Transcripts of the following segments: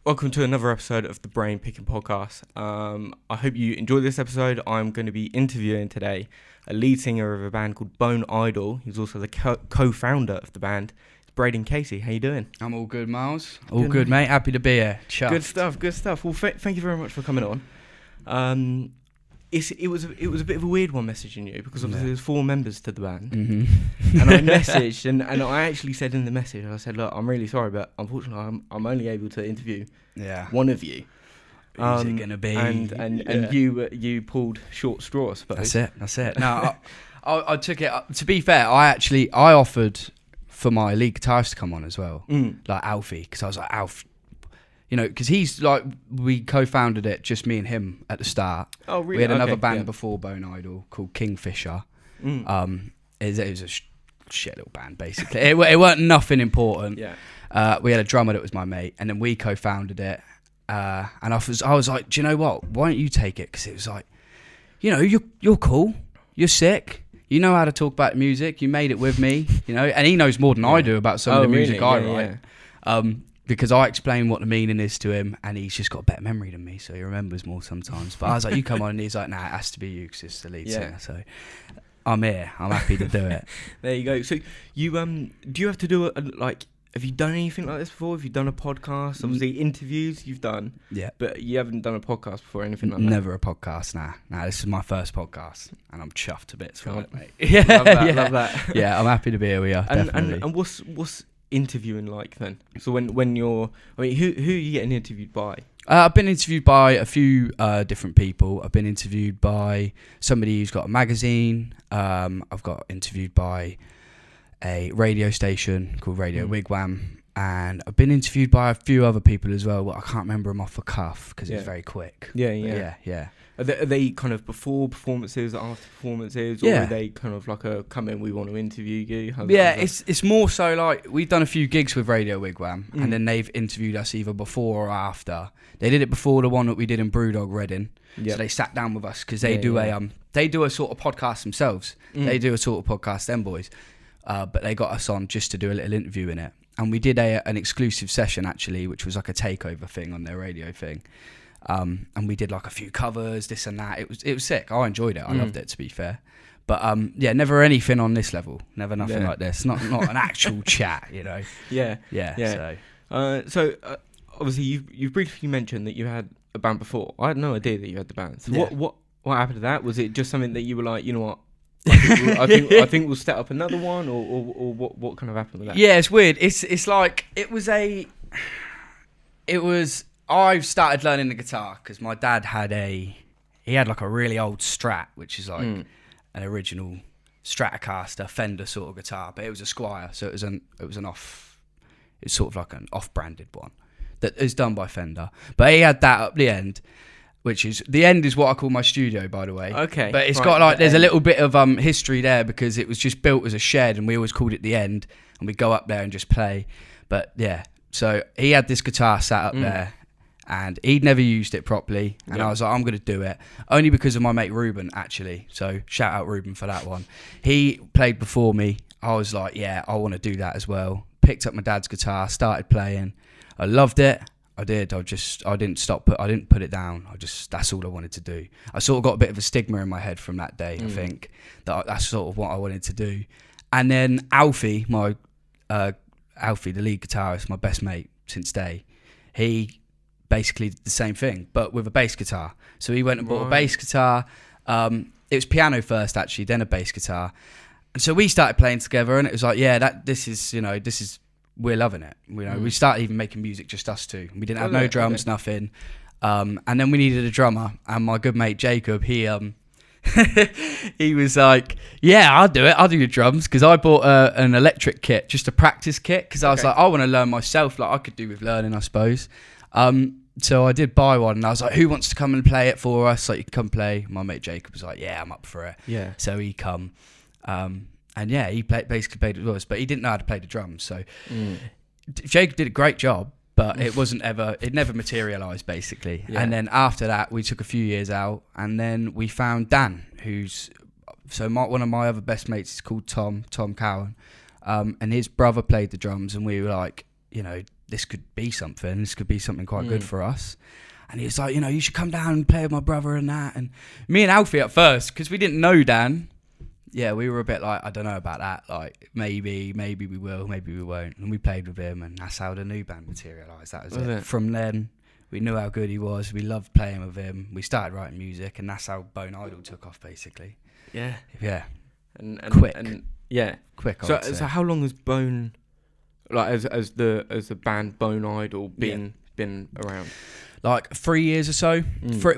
Welcome to another episode of the Brain Picking Podcast. I hope you enjoyed this episode. I'm going to be interviewing today a lead singer of a band called Bone Idol. He's also the co-founder of the band. It's Braidan Casey. How you doing? I'm all good, Miles. All good, mate. Happy to be here. Chuffed. Good stuff. Well, thank you very much for coming on. It was a bit of a weird one messaging you because obviously there's 4 members to the band, and I messaged and I actually said in the message, I said, look, I'm really sorry, but unfortunately I'm only able to interview one of you. Who's it gonna be? And you pulled short straw, I suppose. That's it. No, I took it. To be fair, I offered for my lead guitarist to come on as well, like Alfie, because I was like, Alf. You know, because he's like, we co-founded it, just me and him at the start. Oh, really? We had another band before Bone Idol called Kingfisher. It was a shit little band, basically. it weren't nothing important. Yeah. We had a drummer that was my mate, and then we co-founded it. And I was like, do you know what? Why don't you take it? Because it was like, you know, you're cool. You're sick. You know how to talk about music. You made it with me, you know. And he knows more than I do about some of the music I write. Because I explain what the meaning is to him, and he's just got a better memory than me, so he remembers more sometimes. But I was like, you come on, and he's like, nah, it has to be you, because it's the lead singer. So I'm here. I'm happy to do it. There you go. So you do you have to do have you done anything like this before? Have you done a podcast? Obviously, interviews you've done. Yeah. But you haven't done a podcast before, anything like that? Never a podcast, nah. This is my first podcast, and I'm chuffed to bits for it, mate. Love that. Yeah, I'm happy to be here with you, definitely. And what's interviewing like then? So when you're, who are you getting interviewed by? I've been interviewed by a few different people. I've been interviewed by somebody who's got a magazine. I've got interviewed by a radio station called Radio Wigwam, and I've been interviewed by a few other people as well, but I can't remember them off the cuff because it's very quick. Yeah. Are they kind of before performances, after performances, or are they kind of like a come in, we want to interview you? It's more so like we've done a few gigs with Radio Wigwam, and then they've interviewed us either before or after. They did it before the one that we did in Brewdog Reading, so they sat down with us because they do a sort of podcast themselves. They do a sort of podcast, them boys, but they got us on just to do a little interview in it, and we did an exclusive session actually, which was like a takeover thing on their radio thing. And we did like a few covers, this and that. It was sick. I enjoyed it. I loved it, to be fair. But never anything on this level. Never nothing like this. Not an actual chat, you know. Yeah. So obviously you've briefly mentioned that you had a band before. I had no idea that you had the band. So what happened to that? Was it just something that you were like, you know what? I think we'll set up another one, or what kind of happened with that? Yeah, it's weird. It's like I started learning the guitar because my dad had like a really old Strat, which is like an original Stratocaster Fender sort of guitar, but it was a Squier, so it was sort of like an off-branded one that is done by Fender. But he had that up the end, which is the end is what I call my studio, by the way. Okay. But it's got like there's a little bit of history there because it was just built as a shed, and we always called it the end, and we'd go up there and just play. But yeah, so he had this guitar sat up there. And he'd never used it properly. And I was like, I'm going to do it. Only because of my mate Ruben, actually. So shout out Ruben for that one. He played before me. I was like, yeah, I want to do that as well. Picked up my dad's guitar, started playing. I loved it. I did. I didn't stop. I didn't put it down. That's all I wanted to do. I sort of got a bit of a stigma in my head from that day, I think. That's sort of what I wanted to do. And then Alfie, the lead guitarist, my best mate since day, he basically did the same thing, but with a bass guitar. So he went and bought a bass guitar. It was piano first, actually, then a bass guitar. And so we started playing together, and it was like, this is we're loving it. You know, we started even making music just us two. We didn't have no drums, nothing. And then we needed a drummer, and my good mate Jacob, he he was like, yeah, I'll do it. I'll do the drums, because I bought an electric kit, just a practice kit, because I was like, I want to learn myself, like I could do with learning, I suppose. So I did buy one, and I was like, who wants to come and play it for us? Like, you can come play. My mate Jacob was like, yeah, I'm up for it. Yeah. So he come. And yeah, he basically played it with us, but he didn't know how to play the drums. So Jacob did a great job, but it never materialised, basically. Yeah. And then after that, we took a few years out, and then we found Dan, one of my other best mates is called Tom Cowan, and his brother played the drums, and we were like, this could be something. This could be something quite good for us. And he was like, you should come down and play with my brother and that. And me and Alfie at first, because we didn't know Dan, we were a bit like, I don't know about that. Like, maybe we will, maybe we won't. And we played with him, and that's how the new band materialised. That was it. From then, we knew how good he was. We loved playing with him. We started writing music, and that's how Bone Idol took off, basically. Yeah. Yeah. And quick. And yeah. Quick, So how long has Bone, like, as the band Bone Idol been around? Like 3 years or so.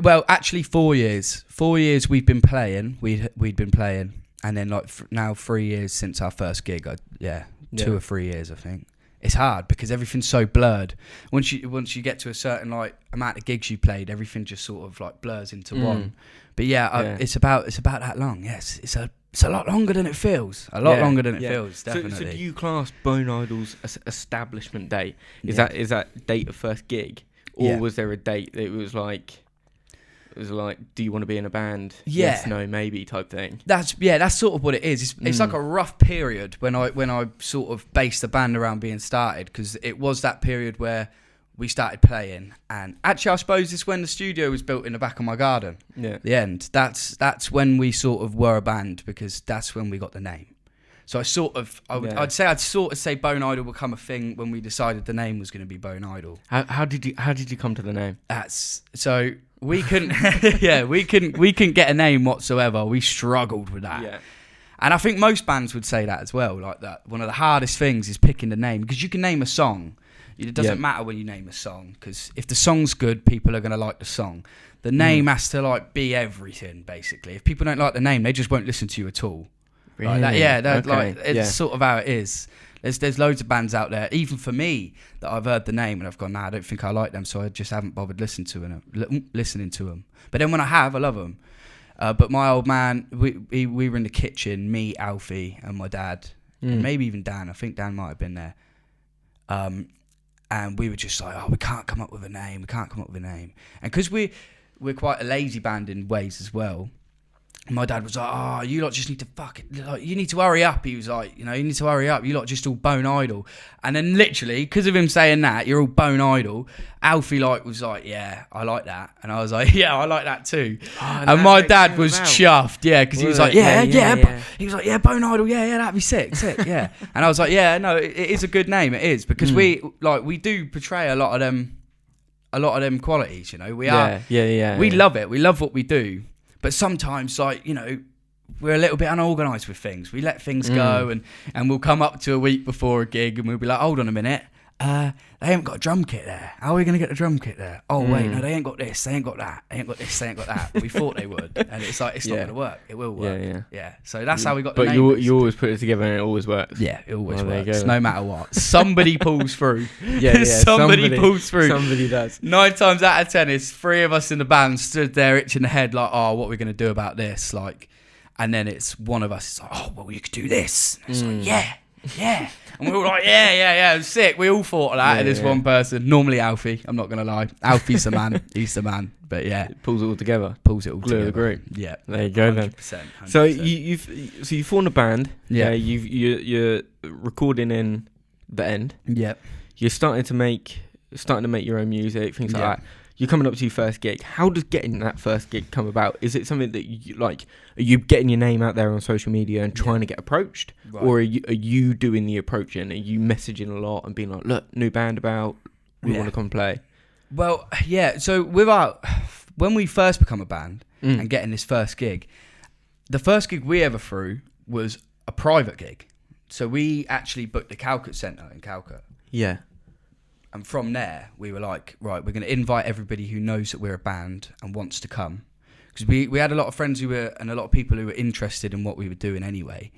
Well, actually 4 years. 4 years we've been playing. We'd been playing. And then like now 3 years since our first gig. 2 or 3 years, I think. It's hard because everything's so blurred. Once you get to a certain like amount of gigs you played, everything just sort of like blurs into one. But it's about that long. Yes, it's a lot longer than it feels. A lot longer than it feels. Definitely. So do you class Bone Idol's establishment date? Is that date of first gig, or was there a date that it was like, do you want to be in a band? Yes, no, maybe type thing. That's sort of what it is. It's like a rough period when I sort of based the band around being started, because it was that period where we started playing, and actually I suppose it's when the studio was built in the back of my garden. Yeah, the end. That's when we sort of were a band, because that's when we got the name. So I'd say Bone Idol become a thing when we decided the name was going to be Bone Idol. How did you come to the name? We couldn't we couldn't get a name whatsoever. We struggled with that. Yeah. And I think most bands would say that as well. Like that, one of the hardest things is picking the name, because you can name a song. It doesn't matter when you name a song, because if the song's good, people are going to like the song. The name has to like be everything, basically. If people don't like the name, they just won't listen to you at all. Really? Like that, it's sort of how it is. There's loads of bands out there, even for me, that I've heard the name and I've gone, I don't think I like them, so I just haven't bothered listening to them. But then when I have, I love them. But my old man, we were in the kitchen, me, Alfie, and my dad, and maybe even Dan. I think Dan might have been there. And we were just like, we can't come up with a name. And because we're quite a lazy band in ways as well, my dad was like, you lot just need to you need to hurry up. He was like, you need to hurry up. You lot just all Bone Idol. And then literally, because of him saying that, you're all Bone Idol, Alfie was like, yeah, I like that. And I was like, yeah, I like that too. And my dad was chuffed, because he was like, yeah. He was like, yeah, Bone Idol, yeah, that'd be sick, yeah. And I was like, yeah, no, it is a good name, it is, because we do portray a lot of them qualities, we are. We love it. We love what we do. But sometimes, we're a little bit unorganised with things. We let things go, and we'll come up to a week before a gig, and we'll be like, hold on a minute, they haven't got a drum kit there. How are we going to get the drum kit there? Oh, wait, no, they ain't got this, they ain't got that, they ain't got this, they ain't got that. We thought they would, and it's like, it's not going to work. It will work. Yeah. So that's how we got the name. But you always put it together, and it always works. Yeah, it always works, no matter what. Somebody pulls through. Somebody pulls through. Somebody does. 9 times out of 10, it's 3 of us in the band stood there itching the head like, what are we going to do about this? And then it's one of us is like, well, you could do this. And it's like, yeah. And we were like, yeah, it was sick. We all thought of that, and this one person, normally Alfie, I'm not going to lie. Alfie's the man. He's the man. But yeah. It pulls it all together. Glue of the group. Yeah. There you go 100%, then. 100%. So you formed a band. Yeah. You're recording in the end. Yeah. You're starting to make your own music, things like that. You're coming up to your first gig. How does getting that first gig come about? Is it something that you like? Are you getting your name out there on social media and trying to get approached, or are you doing the approaching? Are you messaging a lot and being like, "Look, new band about, we want to come play"? Well, yeah. So when we first become a band and getting this first gig, the first gig we ever threw was a private gig. So we actually booked the Calcutta Centre in Calcutta. Yeah. And from there, we were like, right, we're going to invite everybody who knows that we're a band and wants to come. Because we had a lot of friends and a lot of people who were interested in what we were doing anyway,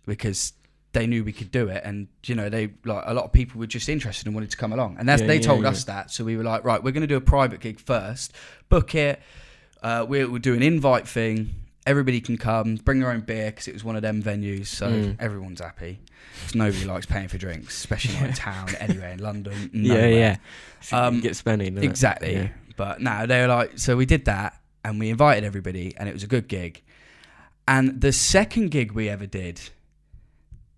because they knew we could do it. And, a lot of people were just interested and wanted to come along. And they told us that. So we were like, right, we're going to do a private gig first, book it. We'll do an invite thing. Everybody can come, bring their own beer, because it was one of them venues, so everyone's happy. Because nobody likes paying for drinks, especially in town, anywhere in London. Nowhere. So you get spending. Exactly. Yeah. But no, they were like, so we did that, and we invited everybody, and it was a good gig. And the second gig we ever did,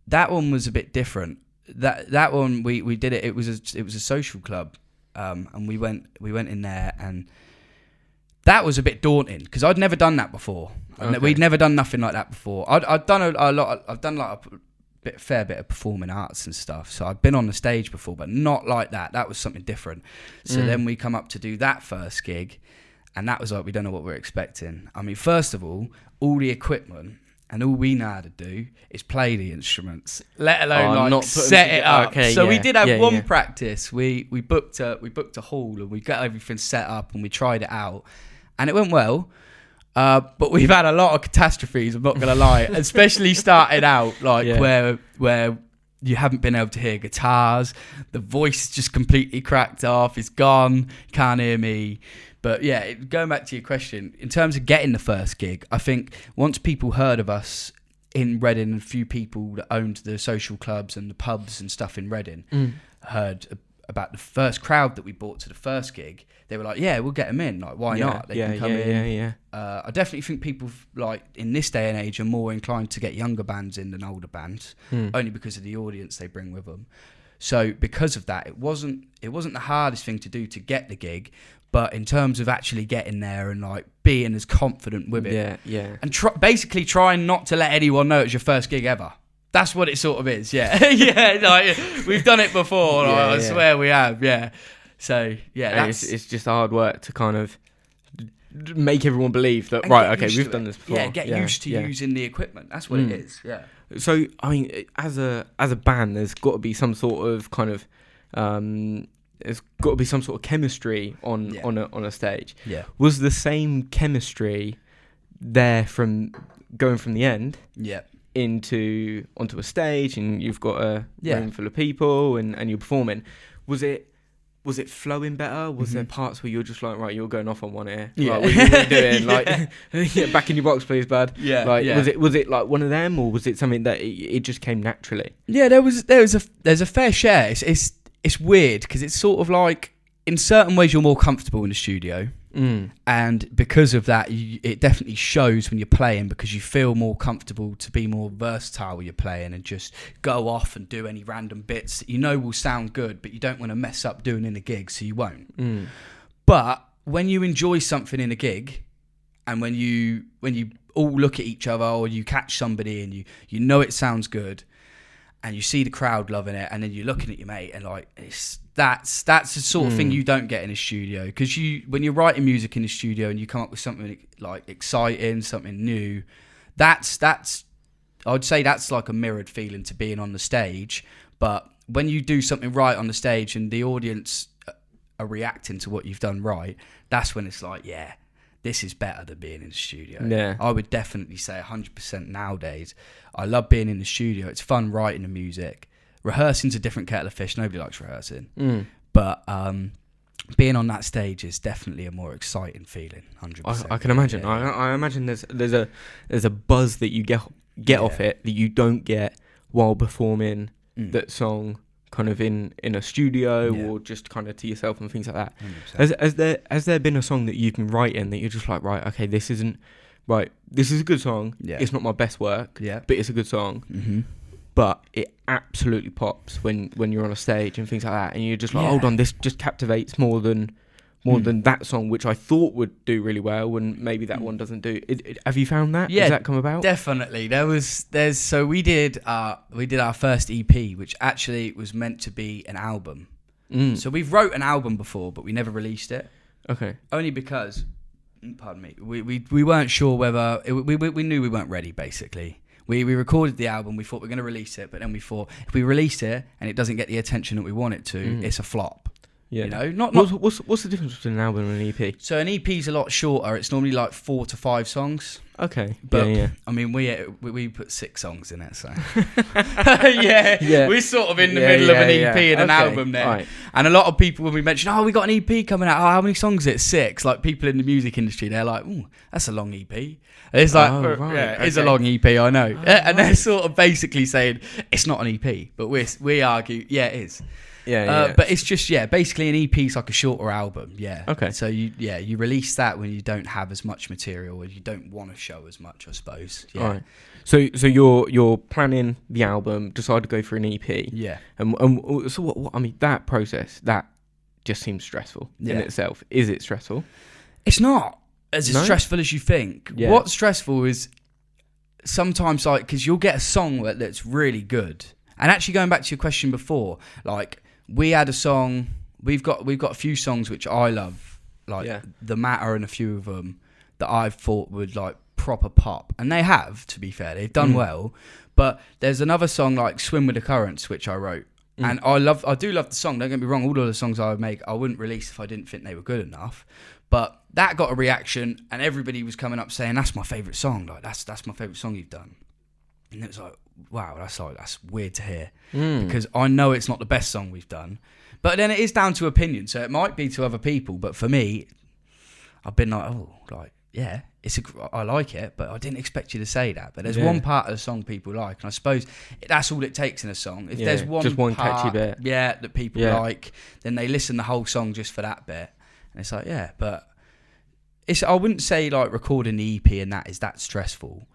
that one was a bit different. that one we did it. It was a social club, and we went in there, and that was a bit daunting because I'd never done that before. Okay. We'd never done nothing like that before. I'd done a lot. I've done like a fair bit of performing arts and stuff. So I'd been on the stage before, but not like that. That was something different. So then we come up to do that first gig, and that was like, we don't know what we're expecting. I mean, first of all the equipment, and all we know how to do is play the instruments, let alone not set it up. Okay, so we did have one yeah. practice. We booked a hall, and we got everything set up, and we tried it out, and it went well. But we've had a lot of catastrophes, I'm not going to lie, especially starting out, where you haven't been able to hear guitars, the voice is just completely cracked off, it's gone, can't hear me. But yeah, going back to your question, in terms of getting the first gig, I think once people heard of us in Reading, a few people that owned the social clubs and the pubs and stuff in Reading heard about the first crowd that we brought to the first gig, they were like, yeah, we'll get them in. Like, why not? They can come in. I definitely think people like in this day and age are more inclined to get younger bands in than older bands, only because of the audience they bring with them. So because of that, it wasn't the hardest thing to do to get the gig, but in terms of actually getting there and like being as confident with it, and basically trying not to let anyone know it's your first gig ever. That's what it sort of is, like, we've done it before. I swear we have, So it's just hard work to kind of make everyone believe that, right, okay, we've done this before. Get used to using the equipment. That's what it is. Yeah. So I mean, as a band, there's got to be some sort of kind of there's got to be some sort of chemistry on a stage. Yeah. Was the same chemistry there from going from the end? Yeah. Onto a stage, and you've got a room full of people, and you're performing. Was it flowing better? Was there parts where you're just like, right, you're going off on one ear? Yeah. Like, what are you doing? Like, back in your box, please, bud. Yeah. Like, was it like one of them, or was it something that it just came naturally? Yeah, there's a fair share. It's weird because it's sort of like, in certain ways you're more comfortable in the studio. And because of that, it definitely shows when you're playing, because you feel more comfortable to be more versatile when you're playing and just go off and do any random bits that you know will sound good, but you don't want to mess up doing in a gig, so you won't. But when you enjoy something in a gig, and when you all look at each other, or you catch somebody and you know it sounds good, and you see the crowd loving it, and then you're looking at your mate and like, that's the sort of thing you don't get in a studio, because when you're writing music in the studio and you come up with something like exciting, something new, that's I'd say that's like a mirrored feeling to being on the stage. But when you do something right on the stage and the audience are reacting to what you've done right, that's when it's like, yeah, this is better than being in the studio. Yeah. I would definitely say 100% nowadays. I love being in the studio. It's fun writing the music. Rehearsing's a different kettle of fish. Nobody likes rehearsing. But being on that stage is definitely a more exciting feeling, 100%. I can imagine. Yeah. I imagine there's a buzz that you get off it that you don't get while performing that song kind of in a studio or just kind of to yourself and things like that. 100%. Has there been a song that you've been writing that you're just like, right, okay, this is a good song. Yeah. It's not my best work, but it's a good song. But it absolutely pops when you're on a stage and things like that, and you're just like, hold on, this just captivates more than that song, which I thought would do really well, and maybe that one doesn't do. Have you found that? Yeah, has that come about? Definitely. So we did our first EP, which actually was meant to be an album. So we've wrote an album before, but we never released it. Okay. Only because, pardon me, we weren't sure whether we knew we weren't ready, basically. We recorded the album, we thought we were going to release it, but then we thought if we release it and it doesn't get the attention that we want it to, it's a flop. Yeah. You know, what's the difference between an album and an EP? So an EP is a lot shorter. It's normally like 4 to 5 songs. Okay. But I mean, we put 6 songs in it, so we're sort of in the middle of an EP and an album there. Right. And a lot of people, when we mention, we got an EP coming out, how many songs is it? 6. Like, people in the music industry, they're like, ooh, that's a long EP. And it's like, it's a long EP, I know. And they're sort of basically saying it's not an EP, but we argue, it is. But it's just basically an EP is like a shorter album. Yeah. Okay. So you release that when you don't have as much material or you don't want to show as much, I suppose. Yeah. All right. So you're planning the album, decide to go for an EP. Yeah. And so what I mean, that process, that just seems stressful in itself. Is it stressful? It's not as stressful as you think. Yeah. What's stressful is sometimes like, because you'll get a song that's really good. And actually going back to your question before, like we had a song, we've got a few songs which I love, like The Matter and a few of them that I thought would like proper pop, and they have, to be fair, they've done well. But there's another song like Swim with the Currents which I wrote, and I do love the song, don't get me wrong. All of the songs I would make I wouldn't release if I didn't think they were good enough, but that got a reaction and everybody was coming up saying that's my favourite song, like that's my favourite song you've done. And it was like, wow, that's weird to hear, because I know it's not the best song we've done, but then it is down to opinion, so it might be to other people, but for me I've been like, oh, like, yeah, I like it, but I didn't expect you to say that. But there's one part of the song people like, and I suppose that's all it takes in a song. If there's just one part, catchy bit, that people like, then they listen the whole song just for that bit. And it's like, but I wouldn't say like recording the EP and that is that stressful.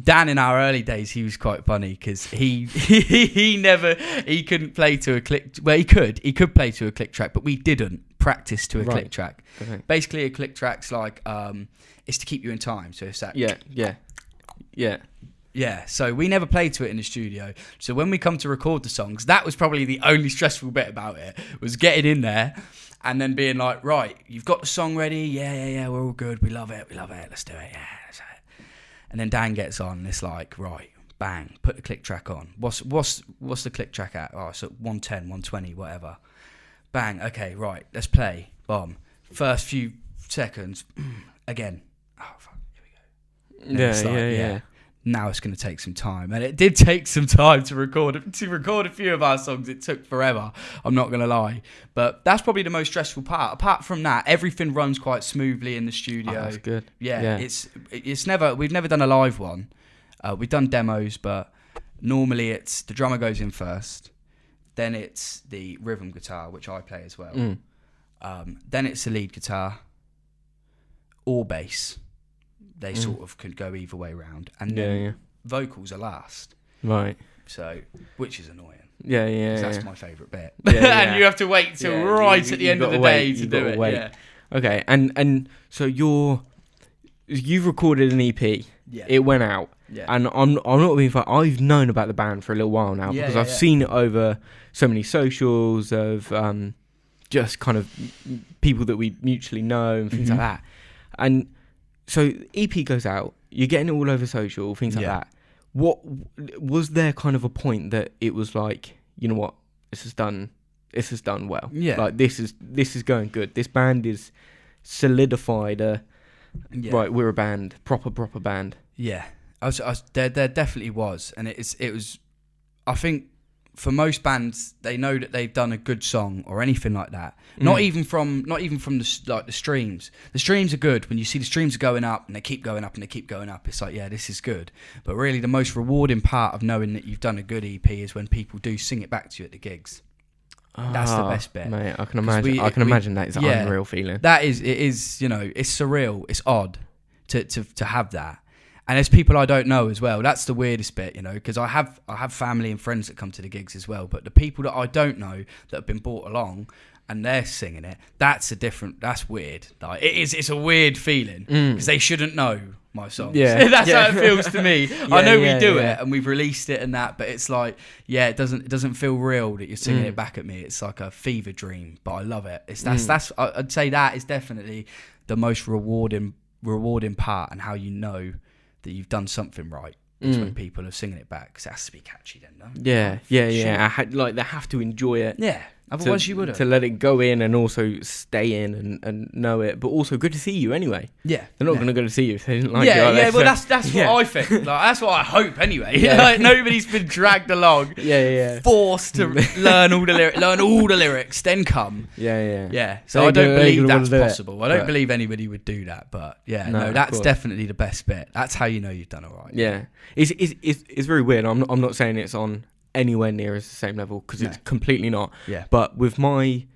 Dan in our early days, he was quite funny because he couldn't play to a click. Well, he could play to a click track, but we didn't practice to a click track. Okay. Basically, a click track's like it's to keep you in time. So it's that. Yeah. So we never played to it in the studio. So when we come to record the songs, that was probably the only stressful bit about it, was getting in there and then being like, right, you've got the song ready. Yeah. We're all good. We love it. Let's do it. Yeah. Let's do it. And then Dan gets on and it's like, right, bang, put the click track on. What's the click track at? Oh, so 110, 120, whatever. Bang, okay, right, let's play. Bomb. First few seconds, again. Oh, fuck, here we go. Yeah. Now it's going to take some time. And it did take some time to record a few of our songs. It took forever, I'm not going to lie. But that's probably the most stressful part. Apart from that, everything runs quite smoothly in the studio. Oh, that's good. Yeah. We've never done a live one. We've done demos, but normally it's the drummer goes in first. Then it's the rhythm guitar, which I play as well. Then it's the lead guitar or bass. They sort of could go either way round. And then vocals are last. Right. So, which is annoying. Yeah. That's my favourite bit. Yeah. And you have to wait till at the end of the day to do it. Wait. Yeah. Okay, and so you've recorded an EP. Yeah. It went out. Yeah. And I'm not being funny. I've known about the band for a little while now because I've seen it over so many socials of just kind of people that we mutually know and things like that. And so EP goes out, you're getting it all over social, things like that. What was there kind of a point that it was like, you know what, this has done well. Yeah. Like this is going good. This band is solidified. Right, we're a band, proper band. Yeah. There definitely was, and it was. I think for most bands, they know that they've done a good song or anything like that. Not even from the streams. The streams are good when you see the streams are going up and they keep going up and they keep going up. It's like, yeah, this is good. But really, the most rewarding part of knowing that you've done a good EP is when people do sing it back to you at the gigs. That's the best bit, mate. I can imagine that is an unreal feeling. That is, it is. You know, it's surreal. It's odd to have that. And there's people I don't know as well. That's the weirdest bit, you know, because I have family and friends that come to the gigs as well. But the people that I don't know that have been brought along and they're singing it, that's weird. Like it's a weird feeling because they shouldn't know my songs. Yeah, that's how it feels to me. I know we do it and we've released it and that, but it's like, it doesn't feel real that you're singing it back at me. It's like a fever dream, but I love it. That's I'd say that is definitely the most rewarding part, and how you know that you've done something right is when people are singing it back, because it has to be catchy then, no? Yeah. Like they have to enjoy it. Yeah, otherwise you wouldn't. To let it go in and also stay in and know it, but also good to see you anyway. Yeah. They're not going to go to see you if they didn't like you. Yeah, well that's what I think. Like, that's what I hope anyway. Like, nobody's been dragged along, forced to learn all the lyrics, then come. Yeah. So I don't believe that's possible. I don't believe anybody would do that, but that's definitely the best bit. That's how you know you've done all right. Yeah. It's very weird. I'm not saying it's on anywhere near as the same level, because it's completely not. Yeah. But with my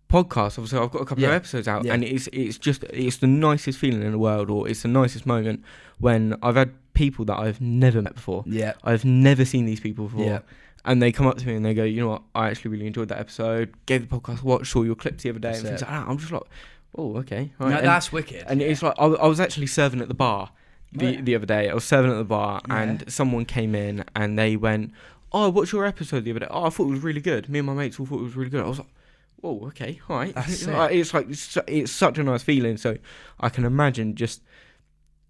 podcast, obviously I've got a couple of episodes out, and it's the nicest feeling in the world, or it's the nicest moment when I've had people that I've never met before. Yeah. I've never seen these people before. Yeah. And they come up to me and they go, you know what, I actually really enjoyed that episode, gave the podcast a watch, saw your clips the other day, and things like that. I'm just like, oh, okay. Right. No, that's wicked. And it's like, I was actually serving at the bar the other day. I was serving at the bar, and someone came in and they went, oh, what's your episode the other day? Oh, I thought it was really good. Me and my mates all thought it was really good. I was like, whoa, okay, all right. It's such a nice feeling. So I can imagine just,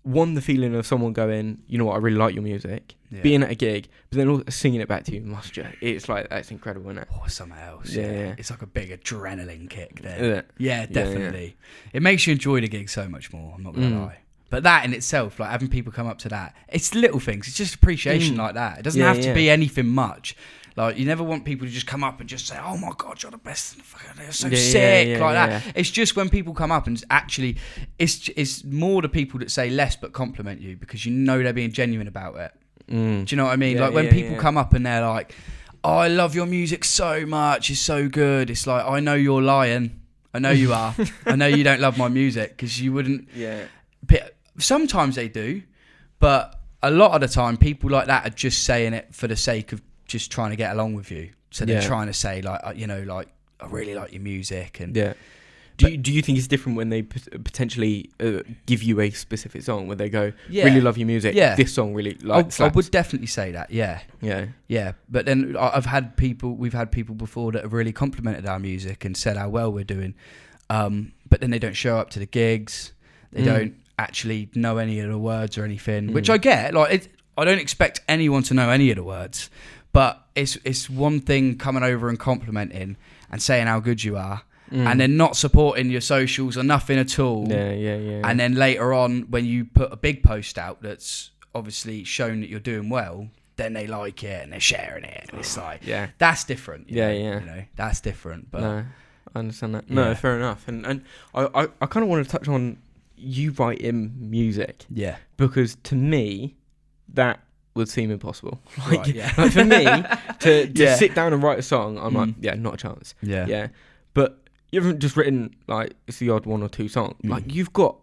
one, the feeling of someone going, you know what, I really like your music, being at a gig, but then also singing it back to you, it's like, that's incredible, isn't it? Or something else. Yeah. It's like a big adrenaline kick there. Yeah, definitely. It makes you enjoy the gig so much more, I'm not going to lie. But that in itself, like having people come up to that, it's little things. It's just appreciation like that. It doesn't have to be anything much. Like, you never want people to just come up and just say, oh my God, you're the best. They're so sick. That. It's just when people come up and actually, it's more the people that say less but compliment you, because you know they're being genuine about it. Do you know what I mean? Like when people come up and they're like, oh, I love your music so much. It's so good. It's like, I know you're lying. I know you are. I know you don't love my music, because you wouldn't. Yeah. Sometimes they do, but a lot of the time, people like that are just saying it for the sake of just trying to get along with you. So they're trying to say, like, you know, like, I really like your music. And do you think it's different when they potentially give you a specific song where they go, really love your music, this song really slaps? I would definitely say that. Yeah. But then we've had people before that have really complimented our music and said how well we're doing, but then they don't show up to the gigs. They don't actually know any of the words or anything, which I get. Like, I don't expect anyone to know any of the words, but it's one thing coming over and complimenting and saying how good you are, and then not supporting your socials or nothing at all. Yeah. And then later on, when you put a big post out that's obviously shown that you're doing well, then they like it and they're sharing it. And it's like, that's different. You know, that's different. But no, I understand that. No, fair enough. And I kind of want to touch on you writing music. Yeah. Because to me, that would seem impossible. Like, like for me to sit down and write a song, I'm like, not a chance. Yeah. But you haven't just written, like, it's the odd one or two songs. Like, you've got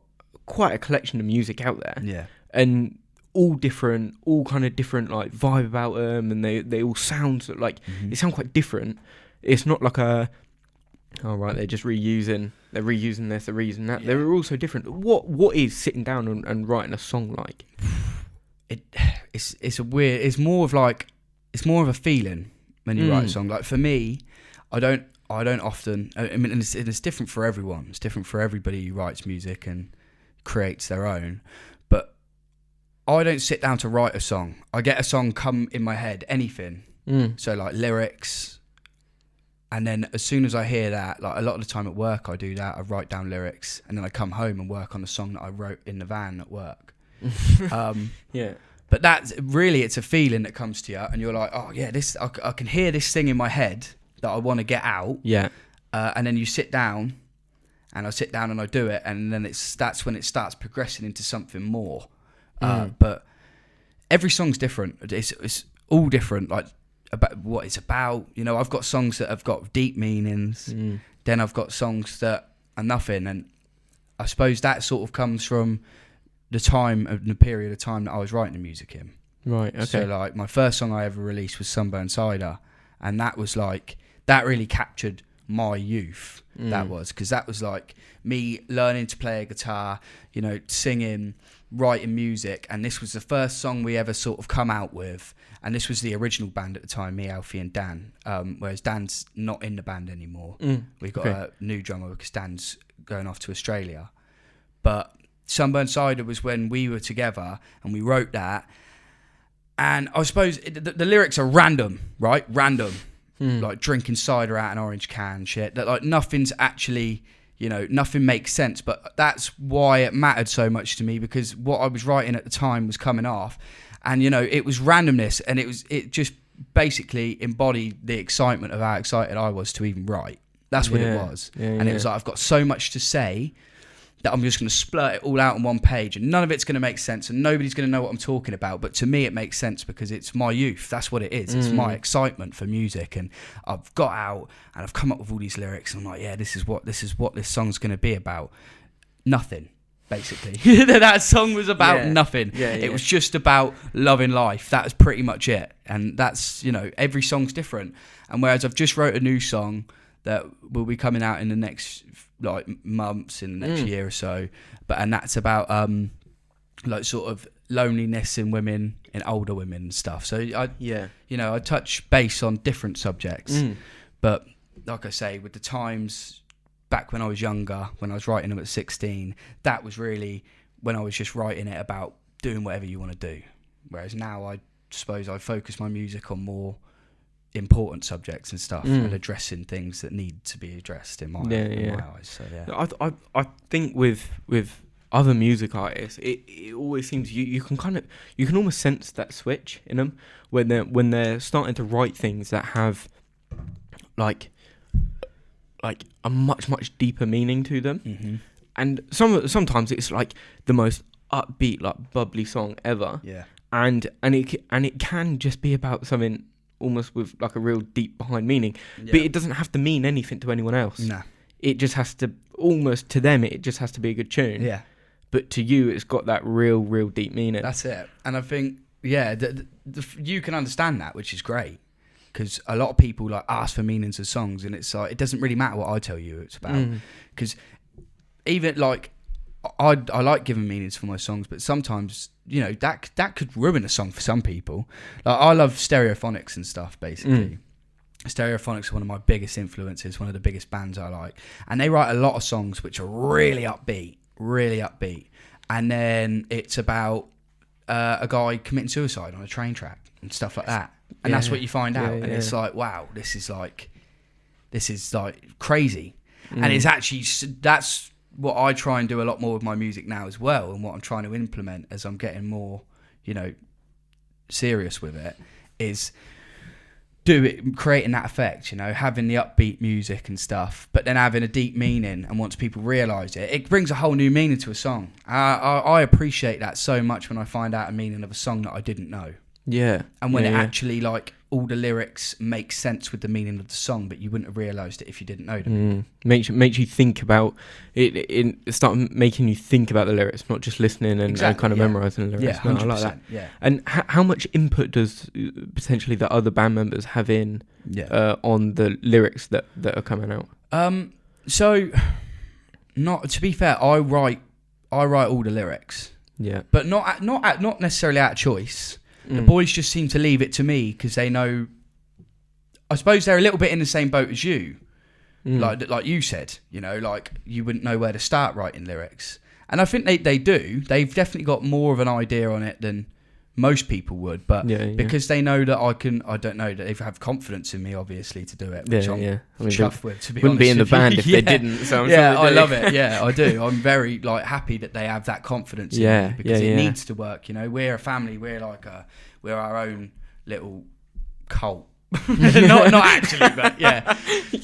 quite a collection of music out there. Yeah. And all kind of different, like, vibe about them, and they all sound like they sound quite different. It's not like they're just reusing this, they're reusing that. They're all so different. What is sitting down and writing a song like? It's more of a feeling when you write a song. Like, for me, I don't often, I mean, and it's different for everyone. It's different for everybody who writes music and creates their own. But I don't sit down to write a song. I get a song come in my head, anything. So like lyrics. And then as soon as I hear that, like a lot of the time at work, I do that. I write down lyrics, and then I come home and work on the song that I wrote in the van at work. But that's really, it's a feeling that comes to you, and you're like, oh yeah, this I can hear this thing in my head that I want to get out. And then you sit down, and I sit down and I do it, and then that's when it starts progressing into something more. But every song's different. It's all different, like about what it's about. You know, I've got songs that have got deep meanings. Then I've got songs that are nothing, and I suppose that sort of comes from the period of time that I was writing the music in. Right, okay. So like my first song I ever released was Sunburn Cider, and that was like, that really captured my youth. That was, because that was like me learning to play a guitar, you know, singing, writing music, and this was the first song we ever sort of come out with, and this was the original band at the time, me, Alfie and Dan, whereas Dan's not in the band anymore. We've got a new drummer because Dan's going off to Australia. But Sunburn Cider was when we were together and we wrote that, and I suppose the lyrics are random, right? Random. Like drinking cider out an orange can shit, that like nothing's actually, you know, nothing makes sense, but that's why it mattered so much to me, because what I was writing at the time was coming off, and you know, it was randomness, and it just basically embodied the excitement of how excited I was to even write. That's what it was. And it was like, I've got so much to say, that I'm just going to splurt it all out on one page, and none of it's going to make sense, and nobody's going to know what I'm talking about. But to me, it makes sense because it's my youth. That's what it is. It's my excitement for music, and I've got out and I've come up with all these lyrics. And I'm like, yeah, this is what this song's going to be about. Nothing, basically. That song was about nothing. It was just about loving life. That was pretty much it. And that's, every song's different. And whereas I've just wrote a new song that will be coming out in the next months, in the next year or so, and that's about sort of loneliness in women, in older women and stuff. So I touch base on different subjects, but like I say, with the times back when I was younger, when I was writing them at 16, that was really when I was just writing it about doing whatever you want to do. Whereas now I suppose I focus my music on more important subjects and stuff, and addressing things that need to be addressed in my eyes. So I think with other music artists, it always seems you can almost sense that switch in them when they're starting to write things that have like a much deeper meaning to them, and sometimes it's like the most upbeat, like bubbly song ever, and it can just be about something almost with like a real deep behind meaning, but it doesn't have to mean anything to anyone else. No, it just has to, almost to them, it just has to be a good tune. Yeah, but to you, it's got that real deep meaning. That's it. And I think you can understand that, which is great, because a lot of people like ask for meanings of songs, and it's like it doesn't really matter what I tell you it's about, because even like I like giving meanings for my songs, but sometimes that could ruin a song for some people. Like I love Stereophonics and stuff, basically. Stereophonics are one of my biggest influences, one of the biggest bands I like, and they write a lot of songs which are really upbeat, and then it's about a guy committing suicide on a train track and stuff like that, and that's what you find out, and it's like, wow, this is like crazy, and it's actually, that's what I try and do a lot more with my music now as well, and what I'm trying to implement as I'm getting more, serious with it, is creating that effect, having the upbeat music and stuff, but then having a deep meaning, and once people realise it brings a whole new meaning to a song. I appreciate that so much when I find out a meaning of a song that I didn't know. Yeah. And when it actually, like, all the lyrics make sense with the meaning of the song, but you wouldn't have realised it if you didn't know them. Makes you think about it. It start making you think about the lyrics, not just listening and kind of memorising the lyrics. Yeah, 100%, I like that. Yeah. And how much input does potentially the other band members have in on the lyrics that are coming out? So, not to be fair, I write all the lyrics. Yeah. But not necessarily out of choice. The boys just seem to leave it to me because they know, I suppose they're a little bit in the same boat as you. Like you said, like you wouldn't know where to start writing lyrics. And I think they do. They've definitely got more of an idea on it than most people would. But because they know that I don't know, that they have confidence in me, obviously, to do it, which I'm chuffed with, to be honest. Wouldn't be in the band if they didn't. So I love it. Yeah, I do. I'm very happy that they have that confidence in me, because it needs to work. We're a family. We're we're our own little cult. not actually, but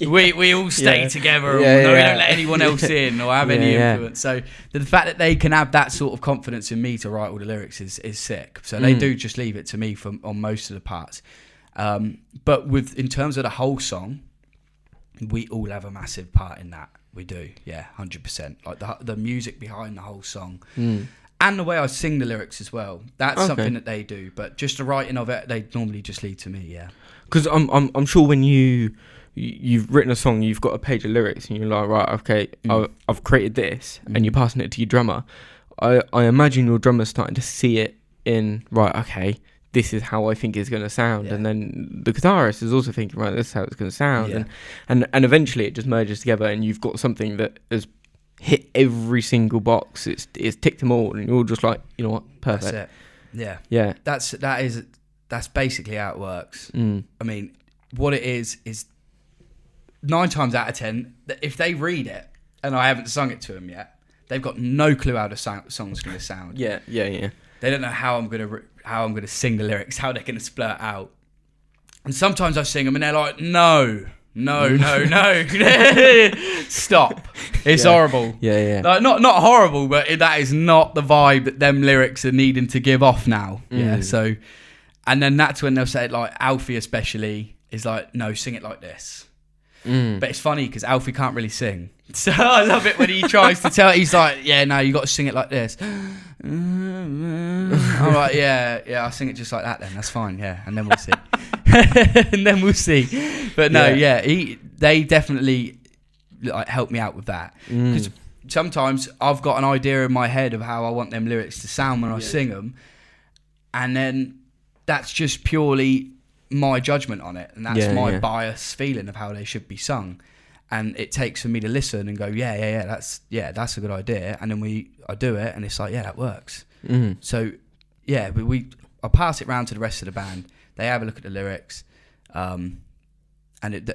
we all stay together, and we don't let anyone else in or have any influence. So the fact that they can have that sort of confidence in me to write all the lyrics is sick. So they do just leave it to me on most of the parts. But in terms of the whole song, we all have a massive part in that. We do, 100%. Like the music behind the whole song. And the way I sing the lyrics as well. That's something that they do. But just the writing of it, they normally just lead to me, Because I'm sure when you've written a song, you've got a page of lyrics, and you're like, right, okay, I've created this, and you're passing it to your drummer. I imagine your drummer's starting to see it in, right, okay, this is how I think it's going to sound, and then the guitarist is also thinking, right, this is how it's going to sound, and eventually it just merges together, and you've got something that has hit every single box. It's ticked them all, and you're all just like, you know what, perfect. That's it. Yeah. That's basically how it works. I mean, what it is 9 times out of 10, if they read it and I haven't sung it to them yet, they've got no clue how the song's going to sound. Yeah. They don't know how I'm going to sing the lyrics, how they're going to splurt out. And sometimes I sing them and they're like, no, No. Stop. It's horrible. Yeah. Like, not horrible, but that is not the vibe that them lyrics are needing to give off now. Yeah. So, and then that's when they'll say, like, Alfie especially is like, no, sing it like this. But it's funny because Alfie can't really sing. So I love it when he tries to tell. He's like, yeah, no, you got to sing it like this. I'm like, yeah, I'll sing it just like that then. That's fine, yeah. And then we'll see. But no, they definitely like help me out with that. Because sometimes I've got an idea in my head of how I want them lyrics to sound when I sing them. And then that's just purely my judgment on it, and that's my biased feeling of how they should be sung. And it takes for me to listen and go, that's a good idea. And then I do it, and it's like, yeah, that works. So I pass it round to the rest of the band. They have a look at the lyrics, and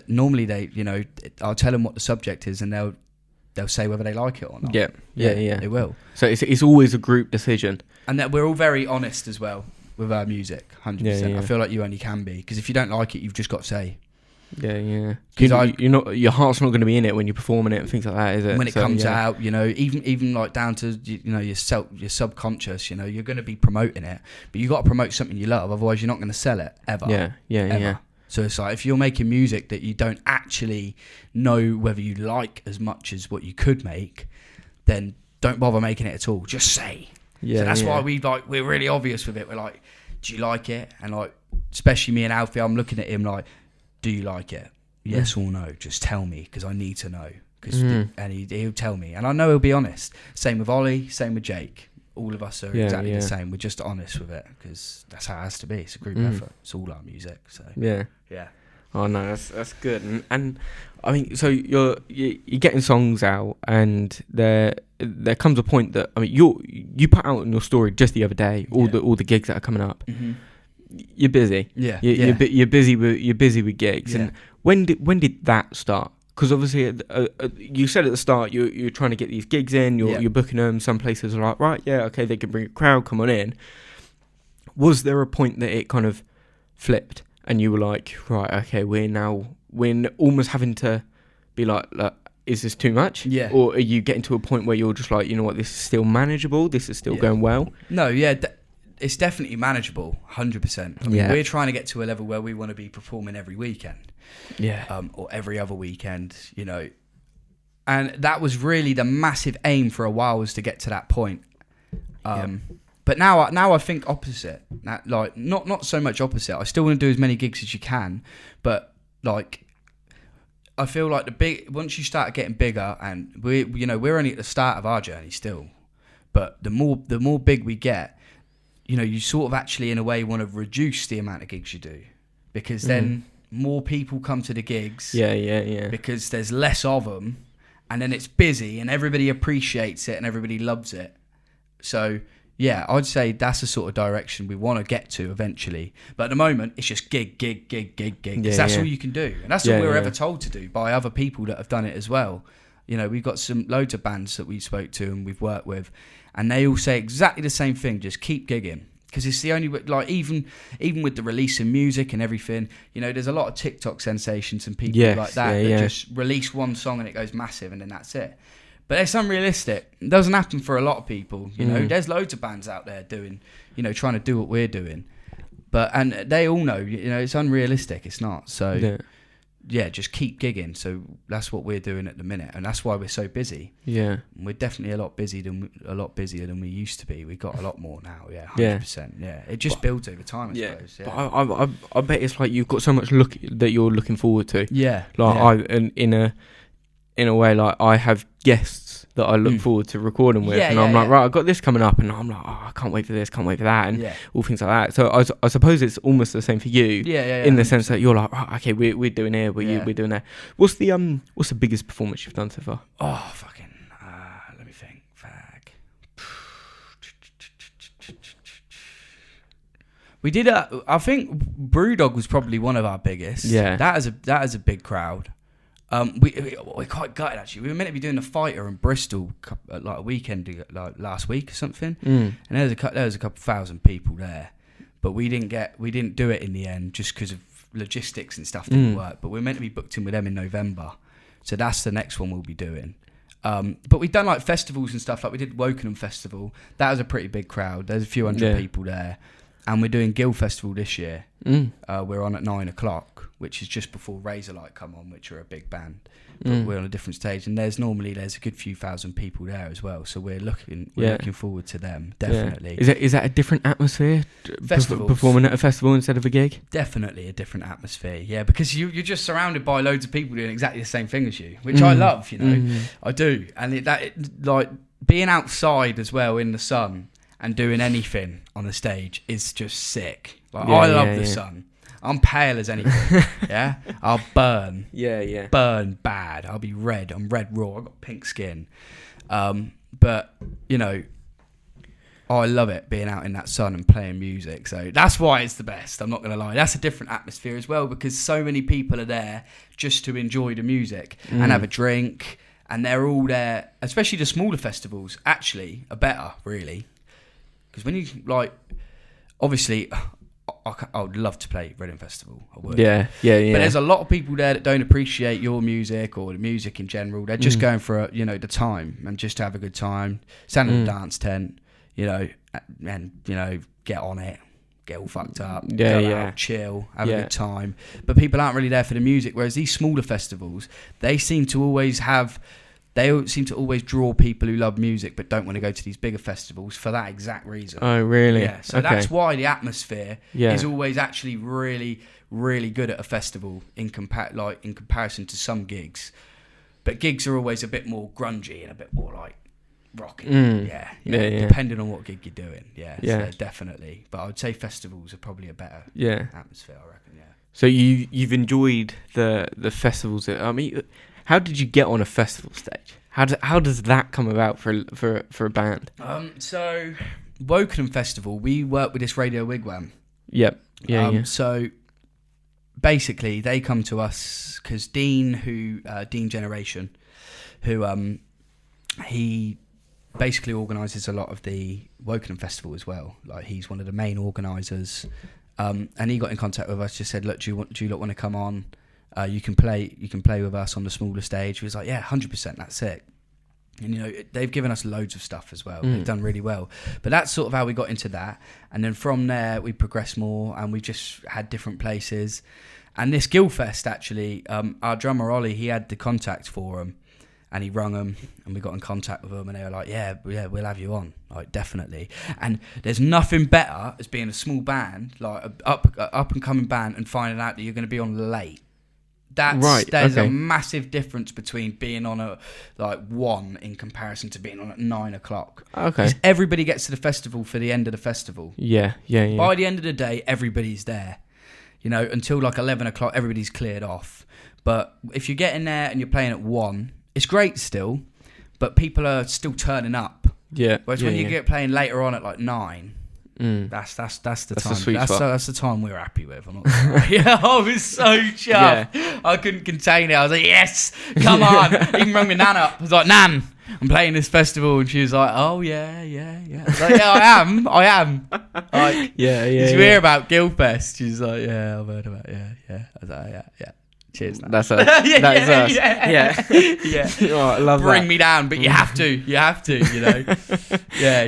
normally I'll tell them what the subject is, and they'll say whether they like it or not. Yeah, they will. So it's always a group decision, and that we're all very honest as well with our music, 100%. Yeah. I feel like you only can be, because if you don't like it, you've just got to say. Yeah. Because your heart's not going to be in it when you're performing it and things like that, is it? When it comes out, even like down to your subconscious, you're going to be promoting it, but you got to promote something you love, otherwise you're not going to sell it ever. Yeah. So it's like, if you're making music that you don't actually know whether you like as much as what you could make, then don't bother making it at all. Just say. So that's why we're really obvious with it. We're like, do you like it? And like, especially me and Alfie, I'm looking at him like, do you like it? Yes or no? Just tell me, because I need to know. And he'll tell me, and I know he'll be honest. Same with Ollie, same with Jake. All of us are exactly the same. We're just honest with it, because that's how it has to be. It's a group effort. It's all our music. So yeah. Oh no, that's good. And I mean, so you're getting songs out, and there comes a point that, I mean, you put out in your story just the other day all the gigs that are coming up. You're busy. You're busy with gigs. And when did that start? Because obviously, you said at the start you're trying to get these gigs in. You're booking them. Some places are like, right, okay, they can bring a crowd. Come on in. Was there a point that it kind of flipped, and you were like, right, okay, we're almost having to be like, is this too much? Yeah. Or are you getting to a point where you're just like, you know what, this is still manageable. This is still going well. No, it's definitely manageable, 100%. I mean, we're trying to get to a level where we want to be performing every weekend. Or every other weekend, And that was really the massive aim for a while, was to get to that point. But now I think opposite. Like, not so much opposite. I still want to do as many gigs as you can, but like, I feel like once you start getting bigger, and we're only at the start of our journey still, but the more big we get, you sort of actually in a way want to reduce the amount of gigs you do, because then more people come to the gigs. Yeah. Because there's less of them, and then it's busy, and everybody appreciates it, and everybody loves it. So yeah, I'd say that's the sort of direction we want to get to eventually. But at the moment, it's just gig. Because that's all you can do. And that's all we were ever told to do by other people that have done it as well. We've got loads of bands that we spoke to and we've worked with, and they all say exactly the same thing, just keep gigging. Because it's the only way, like, even with the release of music and everything, there's a lot of TikTok sensations and people like that just release one song and it goes massive, and then that's it. But it's unrealistic. It doesn't happen for a lot of people. There's loads of bands out there doing, trying to do what we're doing. And they all know, it's unrealistic. It's not. So, just keep gigging. So that's what we're doing at the minute. And that's why we're so busy. Yeah. We're definitely a lot busier than we used to be. We've got a lot more now. Yeah, 100%. Yeah. It just builds over time, I suppose. Yeah. But I bet it's like you've got so much that you're looking forward to. Yeah. Like in a way, like, I have guests that I look forward to recording with, and I'm like, right, I've got this coming up, and I'm like, oh, I can't wait for this, can't wait for that, and all things like that. So I suppose it's almost the same for you, in the sense that you're like, right, okay, we're doing here, we're doing there. What's the biggest performance you've done so far? Oh, fucking, let me think. We did I think Brewdog was probably one of our biggest. Yeah, that is a big crowd. We're quite gutted, actually. We were meant to be doing a Fighter in Bristol like a weekend, like last week or something, and there was a couple thousand people there, but we didn't do it in the end, just because of logistics and stuff didn't work, but we're meant to be booked in with them in November, so that's the next one we'll be doing. But we've done like festivals and stuff, like we did Wokingham Festival. That was a pretty big crowd. There's a few hundred people there. And we're doing Guild Festival this year. We're on at 9:00, which is just before Razorlight come on, which are a big band. But we're on a different stage, and there's a good few thousand people there as well. So we're looking forward to them, definitely. Yeah. Is that a different atmosphere? Performing at a festival instead of a gig? Definitely a different atmosphere, yeah, because you're just surrounded by loads of people doing exactly the same thing as you, which I love, I do. And like being outside as well in the sun and doing anything on the stage is just sick. Like I love the sun. I'm pale as anything. Yeah, I'll burn. Burn bad. I'll be red. I'm red raw. I've got pink skin. But I love it being out in that sun and playing music. So that's why it's the best. I'm not gonna lie. That's a different atmosphere as well, because so many people are there just to enjoy the music and have a drink, and they're all there. Especially the smaller festivals actually are better, really, because when you obviously. I would love to play Braidan Festival. I would. Yeah. But there's a lot of people there that don't appreciate your music or the music in general. They're just going for the time and just to have a good time. Stand in the dance tent, and get on it, get all fucked up, go out, chill, have a good time. But people aren't really there for the music. Whereas these smaller festivals, they seem to always draw people who love music but don't want to go to these bigger festivals for that exact reason. Oh, really? Yeah. So that's why the atmosphere is always actually really, really good at a festival in comparison to some gigs. But gigs are always a bit more grungy and a bit more like rocking. Depending on what gig you're doing. So definitely. But I would say festivals are probably a better atmosphere, I reckon. Yeah. So you've enjoyed the festivals. How did you get on a festival stage? How does that come about for a band? So Wokingham Festival, we work with this Radio Wigwam. Yep. So basically, they come to us because Dean Generation, who he basically organises a lot of the Wokingham Festival as well. Like he's one of the main organisers, and he got in contact with us. Just said, "Look, do you lot want to come on? You can play with us on the smaller stage." He was like, "Yeah, 100%, that's it." And they've given us loads of stuff as well. They've done really well. But that's sort of how we got into that. And then from there we progressed more, and we just had different places. And this Guildfest actually, our drummer Ollie, he had the contact for them, and he rung them, and we got in contact with them, and they were like, yeah, we'll have you on, like definitely. And there's nothing better as being a small band, like a up and coming band, and finding out that you're going to be on late. There's a massive difference between being on a 1 in comparison to being on at 9:00. Okay. Because everybody gets to the festival for the end of the festival. Yeah. By the end of the day, everybody's there. Until 11:00, everybody's cleared off. But if you're getting there and you're playing at 1, it's great still, but people are still turning up. Yeah. Whereas when you get playing later on at 9. That's the time. That's the time we're happy with. I'm not sorry. I was so chuffed. I couldn't contain it. I was like, yes, come on. Even rang my nan up. I was like, Nan, I'm playing this festival, and she was like, oh yeah. I was like, yeah, I am. Like, did you hear about Guildfest? She's like, yeah, I've heard about it. Yeah. I was like, yeah. Cheers. That's us. That is us. Yeah. Oh, I love Bring that. me down, but you have to. Yeah.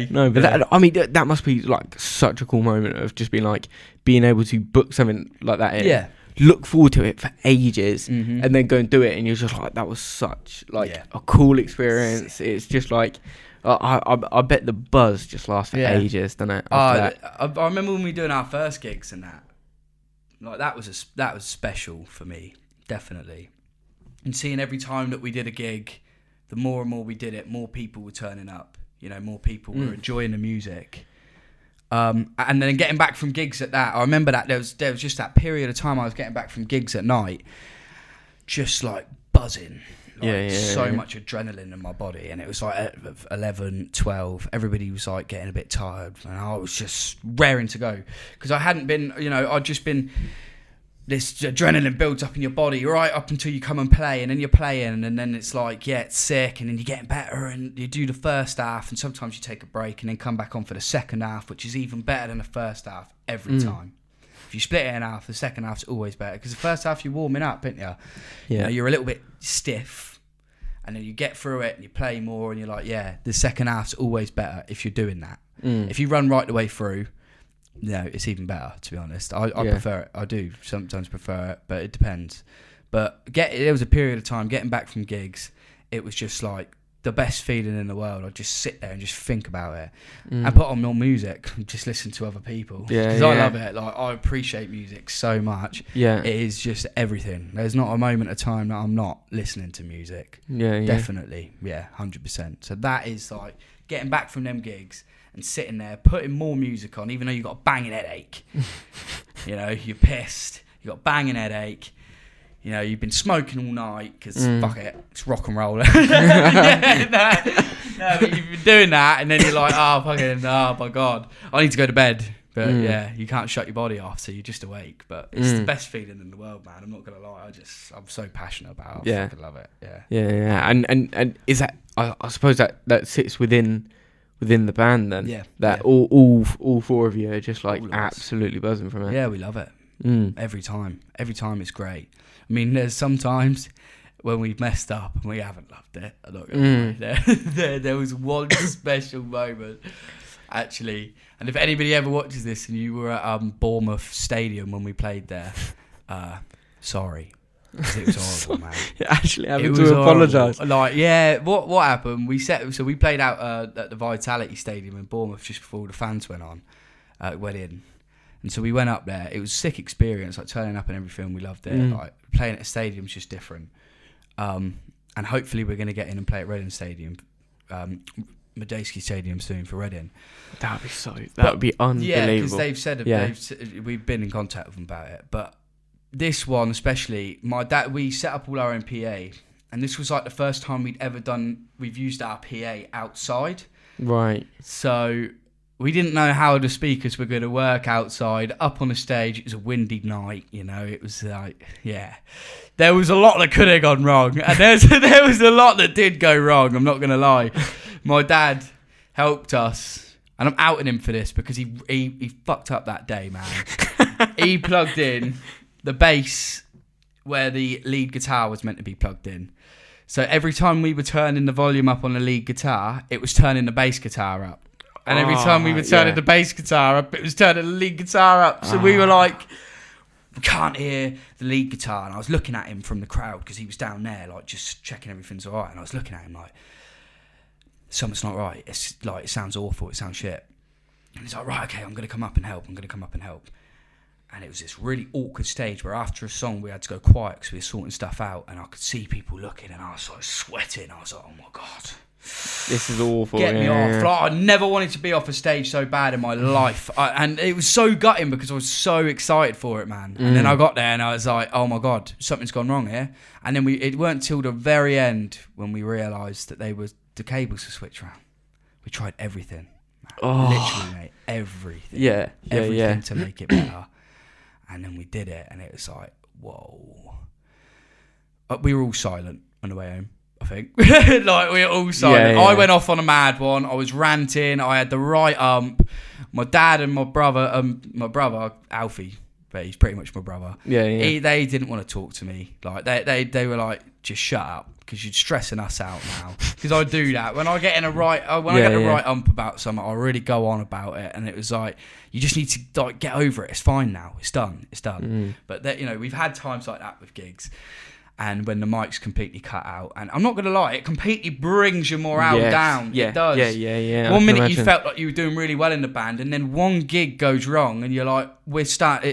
No, but that must be such a cool moment of just being able to book something like that in. Yeah. Look forward to it for ages, and then go and do it, and you're just like, that was such a cool experience. Sick. It's just I bet the buzz just lasts for ages, doesn't it? I remember when we were doing our first gigs and that. That was special for me. Definitely. And seeing every time that we did a gig, the more and more we did it, more people were turning up. More people were enjoying the music. And then getting back from gigs at that, I remember that there was just that period of time I was getting back from gigs at night, just buzzing. Much adrenaline in my body, and it was at 11, 12, everybody was getting a bit tired, and I was just raring to go, because I hadn't been, I'd just been, this adrenaline builds up in your body right up until you come and play, and then you're playing, and then it's it's sick, and then you're getting better, and you do the first half, and sometimes you take a break and then come back on for the second half, which is even better than the first half every time. If you split it in half, the second half's always better because the first half you're warming up, aren't you? Yeah. You know, you're a little bit stiff, and then you get through it and you play more, and you're like, yeah, the second half's always better if you're doing that. If you run right the way through, it's even better. To be honest, I prefer it. I do sometimes prefer it, but it depends. But there was a period of time getting back from gigs, it was just like the best feeling in the world. I'd just sit there and just think about it and put on more music and just listen to other people because I love it. Like, I appreciate music so much. It is just everything. There's not a moment of time that I'm not listening to music. Definitely 100%. So that is like getting back from them gigs and sitting there putting more music on, even though you've got a banging headache. You know, you're pissed, you've got a banging headache. You know, you've been smoking all night because fuck it, it's rock and roll. But you've been doing that, and then you're like, oh my god, I need to go to bed. But you can't shut your body off, so you're just awake. But it's the best feeling in the world, man. I'm not gonna lie. I'm so passionate about it. I fucking love it. Yeah. And is that? I suppose that sits within the band then. That all four of you are just like absolutely buzzing from it. Yeah, we love it. Every time it's great. I mean, there's sometimes when we've messed up and we haven't loved it. I'm not gonna lie. There was one special moment, actually. And if anybody ever watches this and you were at Bournemouth Stadium when we played there, sorry. It was horrible, man. Actually, having to apologise. Like, what happened? We played out at the Vitality Stadium in Bournemouth just before the fans went in. And so we went up there. It was a sick experience, like turning up and everything. We loved it. Like playing at a stadium's just different. And hopefully we're going to get in and play at Reading Stadium, Medeski Stadium soon for Reading. That would be unbelievable. Yeah, because they've said we've been in contact with them about it. But this one especially, my dad, we set up all our own PA, and this was like the first time we've used our PA outside. Right. So we didn't know how the speakers were going to work outside, up on the stage. It was a windy night, you know. It was like, there was a lot that could have gone wrong. And there was a lot that did go wrong, I'm not going to lie. My dad helped us, and I'm outing him for this because he fucked up that day, man. He plugged in the bass where the lead guitar was meant to be plugged in. So every time we were turning the volume up on the lead guitar, it was turning the bass guitar up. And every time we were turning the bass guitar up, it was turning the lead guitar up. So we were like, we can't hear the lead guitar. And I was looking at him from the crowd because he was down there, like just checking everything's all right. And I was looking at him like, something's not right. It's like, it sounds awful. It sounds shit. And he's like, right, okay, I'm going to come up and help. And it was this really awkward stage where after a song we had to go quiet because we were sorting stuff out. And I could see people looking and I was like sweating. I was like, oh my God. This is awful. Get me off. Like, I never wanted to be off a stage so bad in my life. And it was so gutting because I was so excited for it, man. And then I got there and I was like, oh my God, something's gone wrong here. And then it weren't till the very end when we realised that the cables were switched around. We tried everything. Man. Literally, mate. Everything. Everything to make it better. And then we did it and it was like, whoa. We were all silent on the way home. I think like we were all silent. I went off on a mad one. I was ranting. I had the right my dad and my brother Alfie, but he's pretty much my brother. They didn't want to talk to me. Like they were like, just shut up because you're stressing us out now. Because I do that when I get in right ump about something. I really go on about it, and it was like, you just need to like get over it. It's fine now. It's done. But that, you know, we've had times like that with gigs. And when the mic's completely cut out, and I'm not going to lie, it completely brings your morale down. It does. Yeah. One minute you felt like you were doing really well in the band, and then one gig goes wrong, and you're like,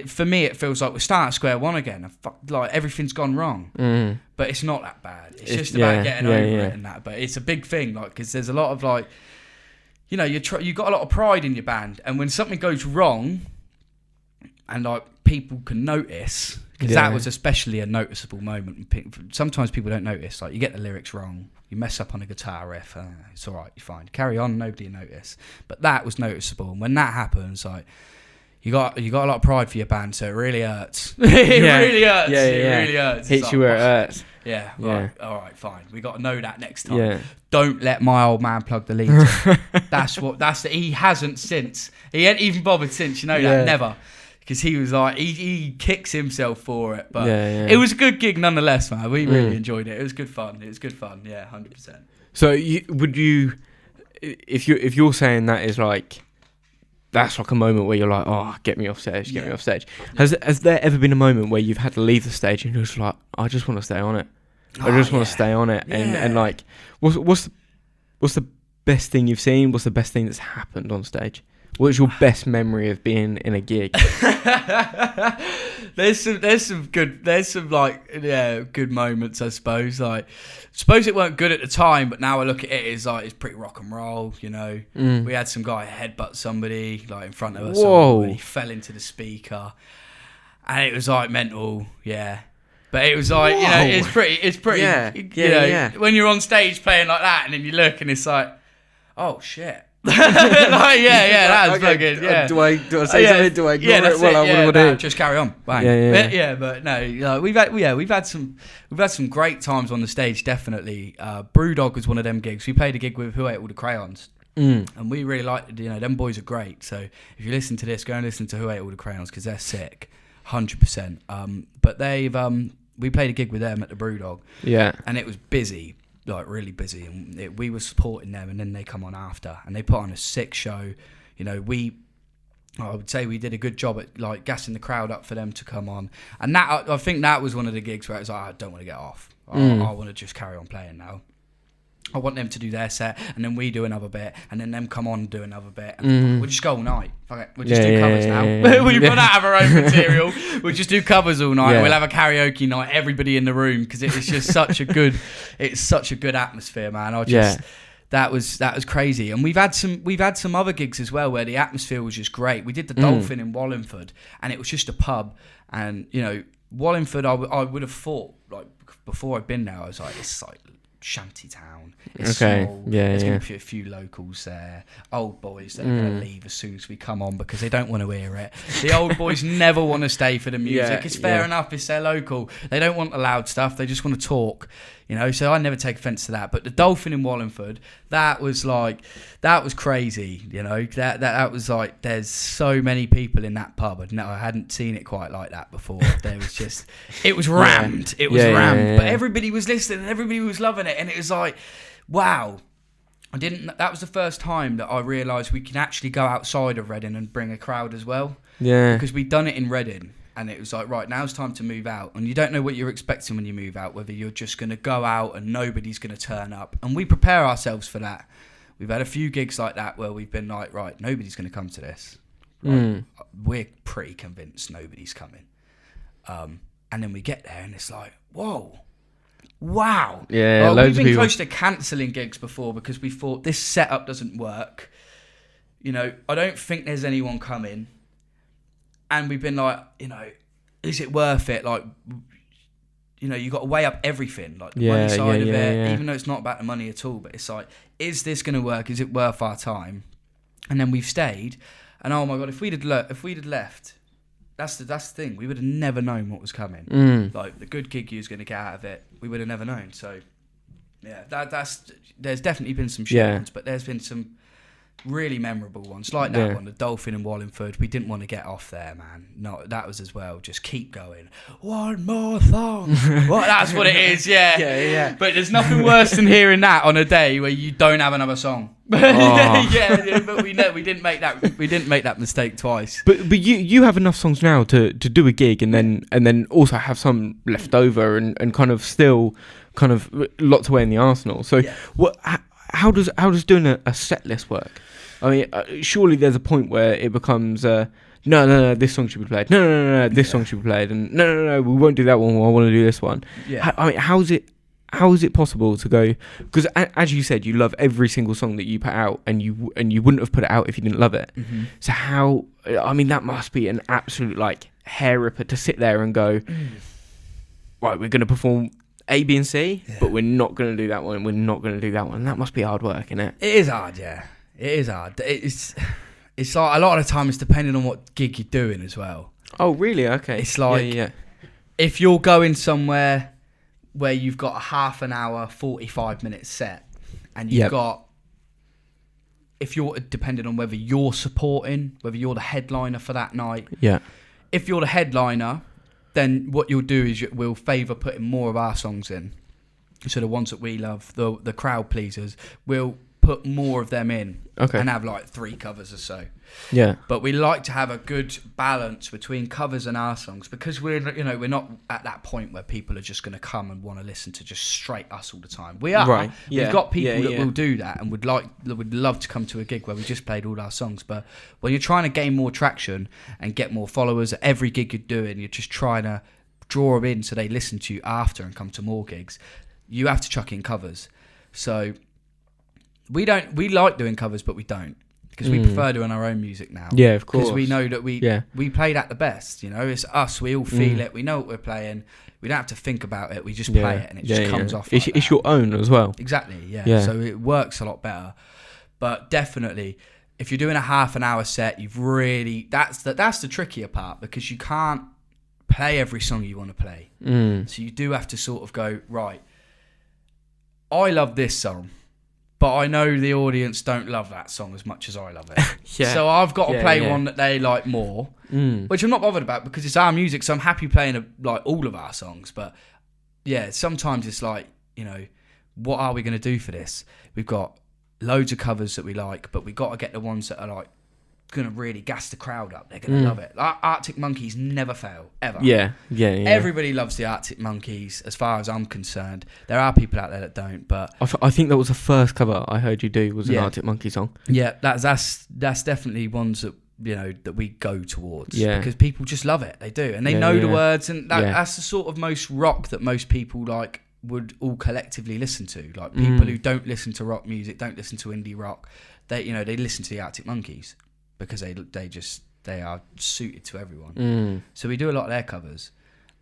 for me, it feels like we're starting at square one again. Like everything's gone wrong. But it's not that bad. It's just about getting over it and that. But it's a big thing, like, because there's a lot of like, you know, you've got a lot of pride in your band, and when something goes wrong, and like people can notice. Because that was especially a noticeable moment. Sometimes people don't notice. Like, you get the lyrics wrong, you mess up on a guitar riff, it's all right, you're fine. Carry on, nobody will notice. But that was noticeable. And when that happens, like, you got a lot of pride for your band, so it really hurts. It really hurts. Hits you where it hurts. Yeah, right. All right, fine. We got to know that next time. Don't let my old man plug the leads in. He hasn't since. He ain't even bothered since, you know that. Never. because he was like, he kicks himself for it. But Yeah. it was a good gig nonetheless, man. We really enjoyed it. It was good fun. Yeah, 100%. So if you're saying that is like, that's like a moment where you're like, oh, get me off stage. Has there ever been a moment where you've had to leave the stage and you're just like, I just want to stay on it. I just want to stay on it. And like, what's the best thing you've seen? What's the best thing that's happened on stage? What's your best memory of being in a gig? There's some good moments, I suppose. Like, suppose it weren't good at the time, but now I look at it, it's like, it's pretty rock and roll, you know. We had some guy headbutt somebody like in front of us. Whoa. And he fell into the speaker, and it was like mental, yeah. But it was like, you know, it's pretty. Yeah. When you're on stage playing like that, and then you look, and it's like, oh shit. Like, that's fucking, yeah. Do I say something? Do I ignore it? Well, what do? Just carry on. Bang. Yeah. But no, we've had some great times on the stage, definitely. Brewdog was one of them gigs. We played a gig with Who Ate All the Crayons. And we really liked, you know, them boys are great. So if you listen to this, go and listen to Who Ate All the Crayons, because they're sick, 100%. But we played a gig with them at the Brewdog. Yeah. And it was busy. Like really busy, and we were supporting them, and then they come on after, and they put on a sick show. You know, I would say we did a good job at like gassing the crowd up for them to come on, and that I think that was one of the gigs where it was like, I don't want to get off. I want to just carry on playing now. I want them to do their set, and then we do another bit, and then them come on and do another bit. And we'll just go all night. Okay, we'll just do covers now. We've run out of our own material. We'll just do covers all night. We'll have a karaoke night, everybody in the room, because it was just such a good atmosphere, man. That was crazy. And we've had some other gigs as well where the atmosphere was just great. We did the Dolphin in Wallingford, and it was just a pub. And you know, Wallingford, I would have thought, like, before I'd been there, I was like, it's like shanty town. It's small. There's going to be a few locals there. Old boys that are going to leave as soon as we come on because they don't want to hear it. The old boys never want to stay for the music. It's fair enough. It's their local. They don't want the loud stuff. They just want to talk. You know, so I never take offence to that. But the Dolphin in Wallingford, that was crazy. You know, that was like, there's so many people in that pub. I hadn't seen it quite like that before. There was just, it was rammed. It was rammed. But everybody was listening and everybody was loving it. And it was like, wow. That was the first time that I realised we can actually go outside of Reading and bring a crowd as well. Yeah. Because we'd done it in Reading. And it was like, right, now it's time to move out. And you don't know what you're expecting when you move out, whether you're just going to go out and nobody's going to turn up. And we prepare ourselves for that. We've had a few gigs like that where we've been like, right, nobody's going to come to this. Right? We're pretty convinced nobody's coming. And then we get there and it's like, whoa, wow. Yeah, we've been close to cancelling gigs before because we thought this setup doesn't work. You know, I don't think there's anyone coming. And we've been like, you know, is it worth it? Like, you know, you got to weigh up everything, like the money side of it, even though it's not about the money at all. But it's like, is this going to work? Is it worth our time? And then we've stayed, and oh my god, if we'd had left, that's the thing. We would have never known what was coming. Like the good gig you was going to get out of it, we would have never known. So, yeah, there's definitely been some shit ones, but there's been some really memorable ones like that one, the Dolphin in Wallingford. We didn't want to get off there, man. No, that was as well. Just keep going. One more song. Well, that's what it is. Yeah. But there's nothing worse than hearing that on a day where you don't have another song. But we didn't make that. We didn't make that mistake twice. But you have enough songs now to do a gig and then also have some left over and kind of still kind of locked away in the arsenal. So what? How does doing a set list work? I mean, surely there's a point where it becomes no, this song should be played. No, this song should be played, and no, we won't do that one. I want to do this one. Yeah. I mean, how is it possible to go? Because as you said, you love every single song that you put out, and you wouldn't have put it out if you didn't love it. Mm-hmm. So how? I mean, that must be an absolute like hair ripper to sit there and go, right, we're going to perform A, B, and C, but we're not going to do that one. We're not going to do that one. That must be hard work, isn't it? It is hard, yeah. It is hard. It's like a lot of the time it's depending on what gig you're doing as well. Oh, really? Okay. It's like if you're going somewhere where you've got a half an hour, 45-minute set, and you've got, if you're depending on whether you're supporting, whether you're the headliner for that night. Yeah. if you're the headliner, then what you'll do is we'll favour putting more of our songs in. So the ones that we love, the crowd pleasers, we'll put more of them in and have like 3 covers or so. Yeah. But we like to have a good balance between covers and our songs, because we're not at that point where people are just going to come and want to listen to just straight us all the time. We are. Right. Yeah. We've got people that will do that and would love to come to a gig where we just played all our songs. But when you're trying to gain more traction and get more followers at every gig you're doing, you're just trying to draw them in so they listen to you after and come to more gigs. You have to chuck in covers. So we like doing covers, but we don't. Because we prefer doing our own music now. Yeah, of course. Because we know that we play that the best. You know, it's us. We all feel it. We know what we're playing. We don't have to think about it. We just play it, and it just comes off. It's your own as well. Exactly. Yeah. So it works a lot better. But definitely, if you're doing a half an hour set, you've really that's the trickier part, because you can't play every song you want to play. So you do have to sort of go, right, I love this song, but I know the audience don't love that song as much as I love it. So I've got to play one that they like more, which I'm not bothered about, because it's our music, so I'm happy playing like all of our songs. But yeah, sometimes it's like, you know, what are we going to do for this? We've got loads of covers that we like, but we've got to get the ones that are like going to really gas the crowd up. They're going to love it. Like Arctic Monkeys never fail, ever. Yeah. Everybody loves the Arctic Monkeys, as far as I'm concerned. There are people out there that don't, but I think that was the first cover I heard you do, was an Arctic Monkey song. Yeah, that's definitely ones that, you know, that we go towards. Yeah. Because people just love it. They do. And they know the words, and that's the sort of most rock that most people like would all collectively listen to. Like people who don't listen to rock music, don't listen to indie rock, they listen to the Arctic Monkeys, because they are suited to everyone. So we do a lot of their covers.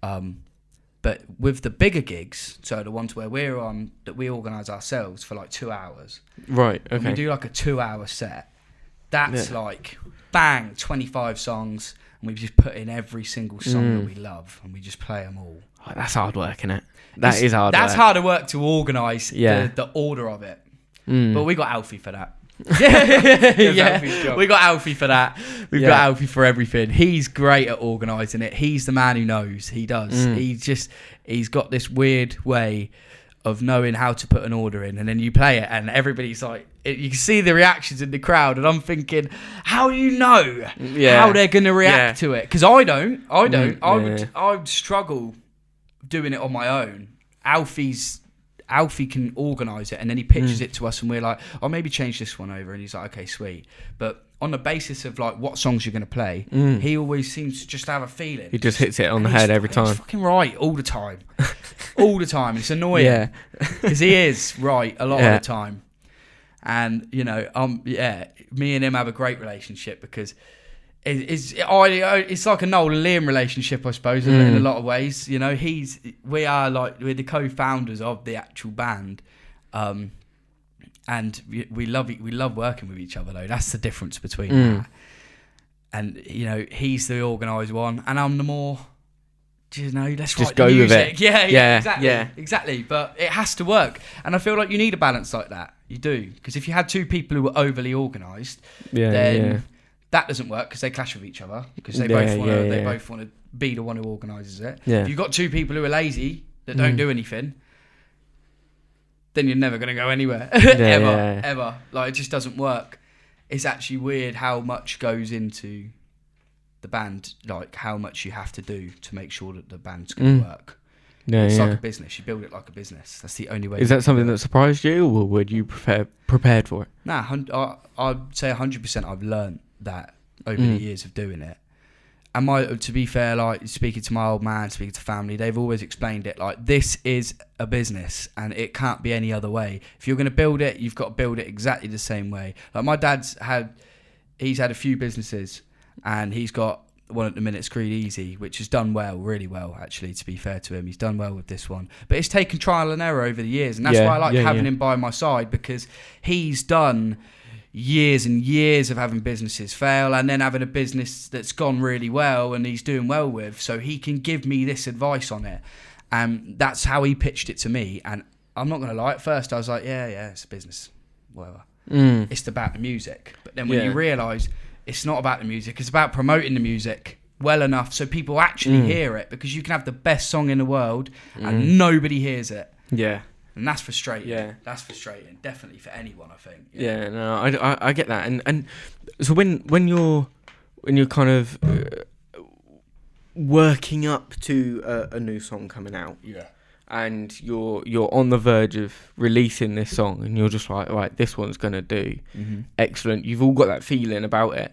But with the bigger gigs, so the ones where we're on, that we organise ourselves for like 2 hours. Right, okay. And we do like a 2-hour set. That's like, bang, 25 songs, and we just put in every single song that we love, and we just play them all. Oh, that's hard work, isn't it? That is hard work. That's harder work to organise the order of it. But we got Alfie for that. We got Alfie for that. We've got Alfie for everything. He's great at organising it. He's the man who knows. He does. He's got this weird way of knowing how to put an order in, and then you play it, and everybody's like, you can see the reactions in the crowd, and I'm thinking, how do you know how they're going to react to it? Because I don't. I would struggle doing it on my own. Alfie can organise it, and then he pitches it to us, and we're like, oh, maybe change this one over, and he's like, okay, sweet. But on the basis of like what songs you're going to play, he always seems to just have a feeling. He just hits it on the head every time. He's fucking right all the time. All the time. It's annoying. Because he is right a lot of the time. And, you know, me and him have a great relationship, because it's like a Noel and Liam relationship, I suppose, in a lot of ways. You know, we're the co-founders of the actual band, and we love working with each other, though. That's the difference between that. And, you know, he's the organised one, and I'm the more, you know, let's just go with it. Exactly. But it has to work, and I feel like you need a balance like that. You do, because if you had two people who were overly organised, then that doesn't work, because they clash with each other, because they both want to be the one who organises it. If you've got two people who are lazy that don't do anything, then you're never going to go anywhere. Ever. Like, it just doesn't work. It's actually weird how much goes into the band, like how much you have to do to make sure that the band's going to work. It's like a business. You build it like a business. That's the only way. Is that something that surprised you, or were you prepared for it? Nah, I'd say 100% I've learned that over the years of doing it. And to be fair, like speaking to my old man, speaking to family, they've always explained it like, this is a business and it can't be any other way. If you're going to build it, you've got to build it exactly the same way. Like my dad's had a few businesses, and he's got one at the minute, Screed Easy, which has done well, really well, actually, to be fair to him. He's done well with this one. But it's taken trial and error over the years, and that's why I like having him by my side, because he's done years and years of having businesses fail, and then having a business that's gone really well and he's doing well with, so he can give me this advice on it. And that's how he pitched it to me. And I'm not going to lie, at first I was like, yeah, it's a business, whatever. It's about the music. But then when you realise it's not about the music, it's about promoting the music. well enough so people actually hear it, because you can have the best song in the world and nobody hears it. Yeah. And that's frustrating. Yeah. That's frustrating, definitely for anyone, I think. Yeah, no, I get that. And so when you're kind of working up to a new song coming out, and you're on the verge of releasing this song, and you're just like, right, this one's gonna do excellent. You've all got that feeling about it.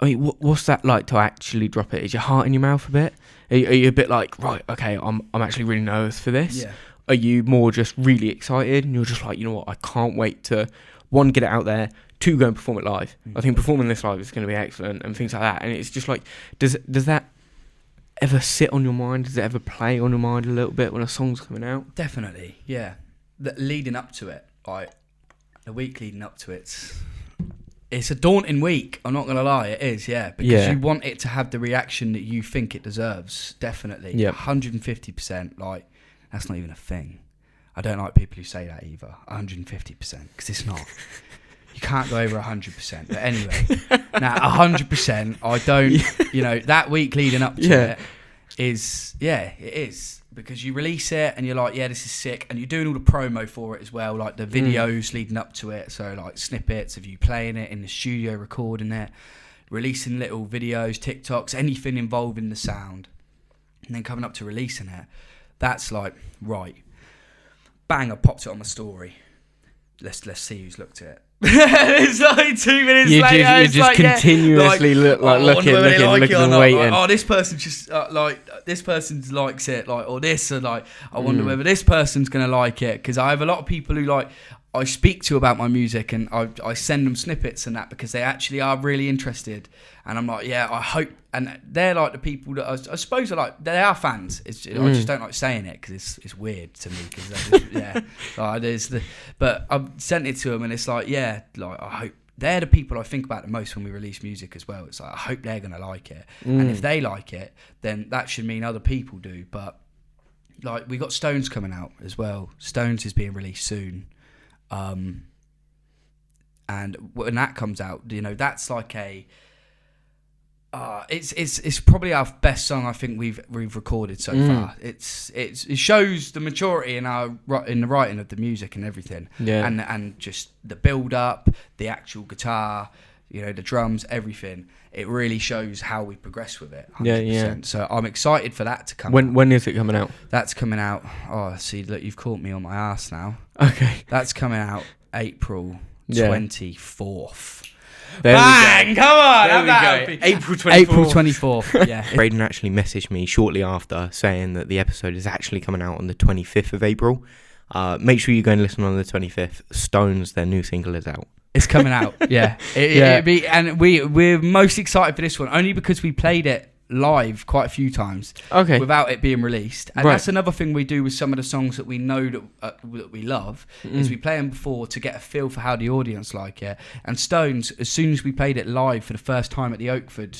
I mean, what's that like to actually drop it? Is your heart in your mouth a bit? Are you a bit like, right, okay, I'm actually really nervous for this? Yeah. Are you more just really excited, and you're just like, you know what, I can't wait to, one, get it out there, two, go and perform it live. I think performing this live is going to be excellent, and things like that. And it's just like, does that ever sit on your mind? Does it ever play on your mind a little bit when a song's coming out? Definitely, yeah. Leading up to it, like the week leading up to it's a daunting week. I'm not gonna lie, it is, yeah, because you want it to have the reaction that you think it deserves. Definitely, 150%. Like, that's not even a thing. I don't like people who say that either. 150%, because it's not. You can't go over 100%. But anyway, now 100%. I don't. You know, that week leading up to it is, it is, because you release it and you're like, yeah, this is sick, and you're doing all the promo for it as well, like the videos leading up to it. So like snippets of you playing it in the studio, recording it, releasing little videos, TikToks, anything involving the sound, and then coming up to releasing it. That's like, right, bang, I popped it on my story. Let's see who's looked at it. It's like 2 minutes later. You're just continuously looking, waiting. Oh, this person just this person likes it, like, or this, or like, I wonder whether this person's gonna like it, because I have a lot of people who like I speak to about my music, and I send them snippets and that, because they actually are really interested, and I'm like, yeah, I hope, and they're like the people that I suppose are like, they are fans. I just don't like saying it because it's weird to me, because but I've sent it to them, and it's like, yeah, like, I hope they're the people I think about the most when we release music as well. It's like, I hope they're gonna like it, and if they like it, then that should mean other people do. But like, we got Stones coming out as well. Stones is being released soon. And when that comes out, you know, that's like it's probably our best song I think we've recorded so far. It shows the maturity in the writing of the music and everything, and just the build up, the actual guitar, you know, the drums, everything. It really shows how we progress with it. 100%. So I'm excited for that to come out. When is it coming out? That's coming out. Oh, see, look, you've caught me on my ass now. Okay. That's coming out April 24th. Bang! Come on! There we go. April 24th. April 24th, yeah. Braidan actually messaged me shortly after saying that the episode is actually coming out on the 25th of April. Make sure you go and listen on the 25th. Stones, their new single, is out. It's coming out, yeah. It'd be, and we're most excited for this one, only because we played it live quite a few times without it being released. And that's another thing we do with some of the songs that we know that we love, is we play them before to get a feel for how the audience like it. And Stones, as soon as we played it live for the first time at the Oakford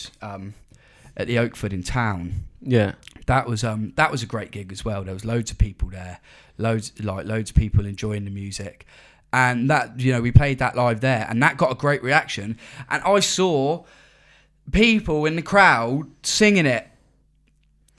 in town, that was a great gig as well. There was loads of people there, loads of people enjoying the music. And that, you know, we played that live there, and that got a great reaction. And I saw people in the crowd singing it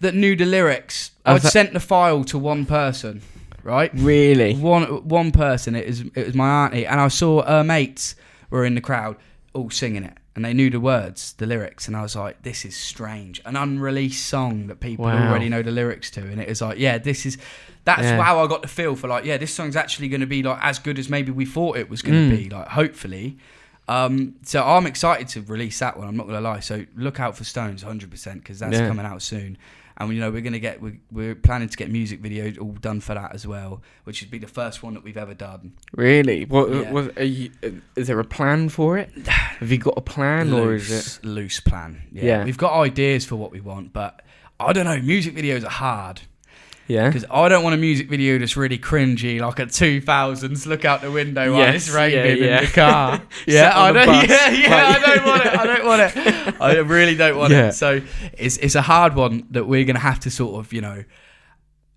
that knew the lyrics. I'd sent the file to one person, right? Really? One person. It was my auntie, and I saw her mates were in the crowd all singing it, and they knew the words, the lyrics, and I was like, this is strange. An unreleased song that people already know the lyrics to, and it was like, yeah, that's how I got the feel for, like, yeah, this song's actually going to be like as good as maybe we thought it was going to be, like, hopefully. So I'm excited to release that one, I'm not going to lie. So look out for Stones 100%, because that's coming out soon. And, you know, we're planning to get music videos all done for that as well, which should be the first one that we've ever done. Really? Is there a plan for it? Have you got a plan, or is it loose plan? Yeah. We've got ideas for what we want, but I don't know. Music videos are hard. Yeah. Because I don't want a music video that's really cringy, like a 2000s. Look out the window while it's raining in the car. I don't want it. I really don't want it. So it's a hard one that we're going to have to sort of, you know,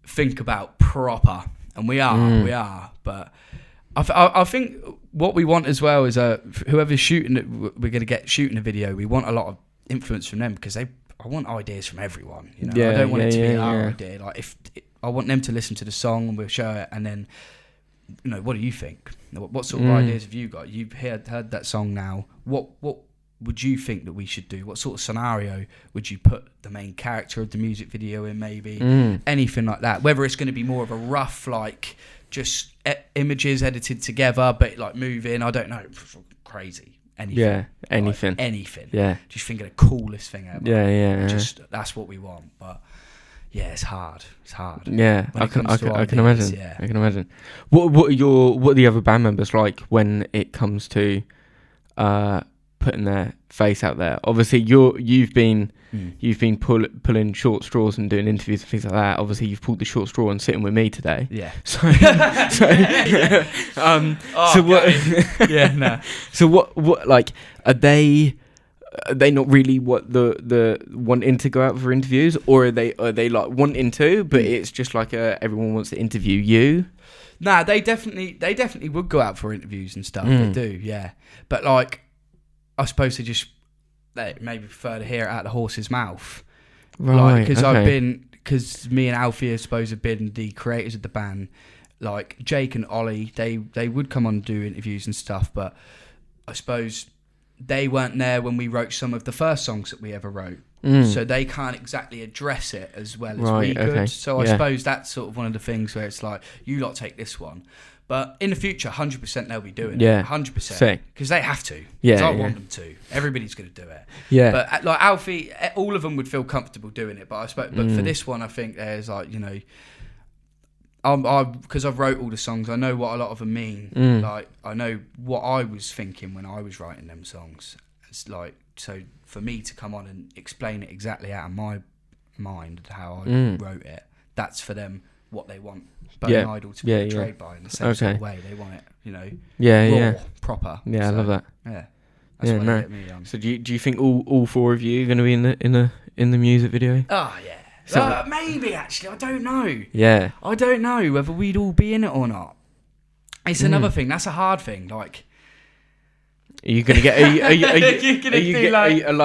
think about proper. And we are. But I think what we want as well is whoever's shooting it, we're going to get shooting a video. We want a lot of influence from them, because they I want ideas from everyone. You know, Yeah, I don't want it to be our yeah. idea. Like I want them to listen to the song and we'll show it, and then, you know, what do you think? What sort of ideas have you got? You've heard that song now. What would you think that we should do? What sort of scenario would you put the main character of the music video in, maybe? Anything like that. Whether it's going to be more of a rough, like, just images edited together, but, like, moving, I don't know. Crazy. Anything. Yeah, anything. Like, anything. Yeah. Just think of the coolest thing ever. Yeah. Just, that's what we want. But, yeah, it's hard. It's hard. Yeah, I can imagine. Yeah. I can imagine. What are the other band members like when it comes to putting their face out there? Obviously, you've been pulling short straws and doing interviews and things like that. Obviously, you've pulled the short straw and sitting with me today. Yeah. So what? Yeah. No. So what like are they not really what the wanting to go out for interviews, or are they like wanting to, but it's just like everyone wants to interview you? Nah, they definitely would go out for interviews and stuff. They do, yeah. But like, I suppose they maybe prefer to hear it out the horse's mouth, Right? Like, because me and Alfie, I suppose, have been the creators of the band. Like Jake and Ollie, they would come on and do interviews and stuff, but I suppose they weren't there when we wrote some of the first songs that we ever wrote. So they can't exactly address it as well as we could. Okay. So I suppose that's sort of one of the things where it's like, you lot take this one. But in the future, 100% they'll be doing it. 100%. Because they have to. Yeah. Because I want them to. Everybody's going to do it. Yeah. But like Alfie, all of them would feel comfortable doing it. But I suppose, but for this one, I think there's like, you know, because I've wrote all the songs, I know what a lot of them mean. Like, I know what I was thinking when I was writing them songs. It's like, so for me to come on and explain it exactly out of my mind how I wrote it, that's for them what they want Burning Idol to be portrayed by, in the same sort of way. They want it, you know, raw, proper. Yeah, so, I love that. Yeah, that's what they get me on. So do you think all four of you are going to be in the music video? Oh yeah. So, maybe actually, I don't know. Yeah. I don't know whether we'd all be in it or not. It's another thing. That's a hard thing. Like, are you gonna get? Are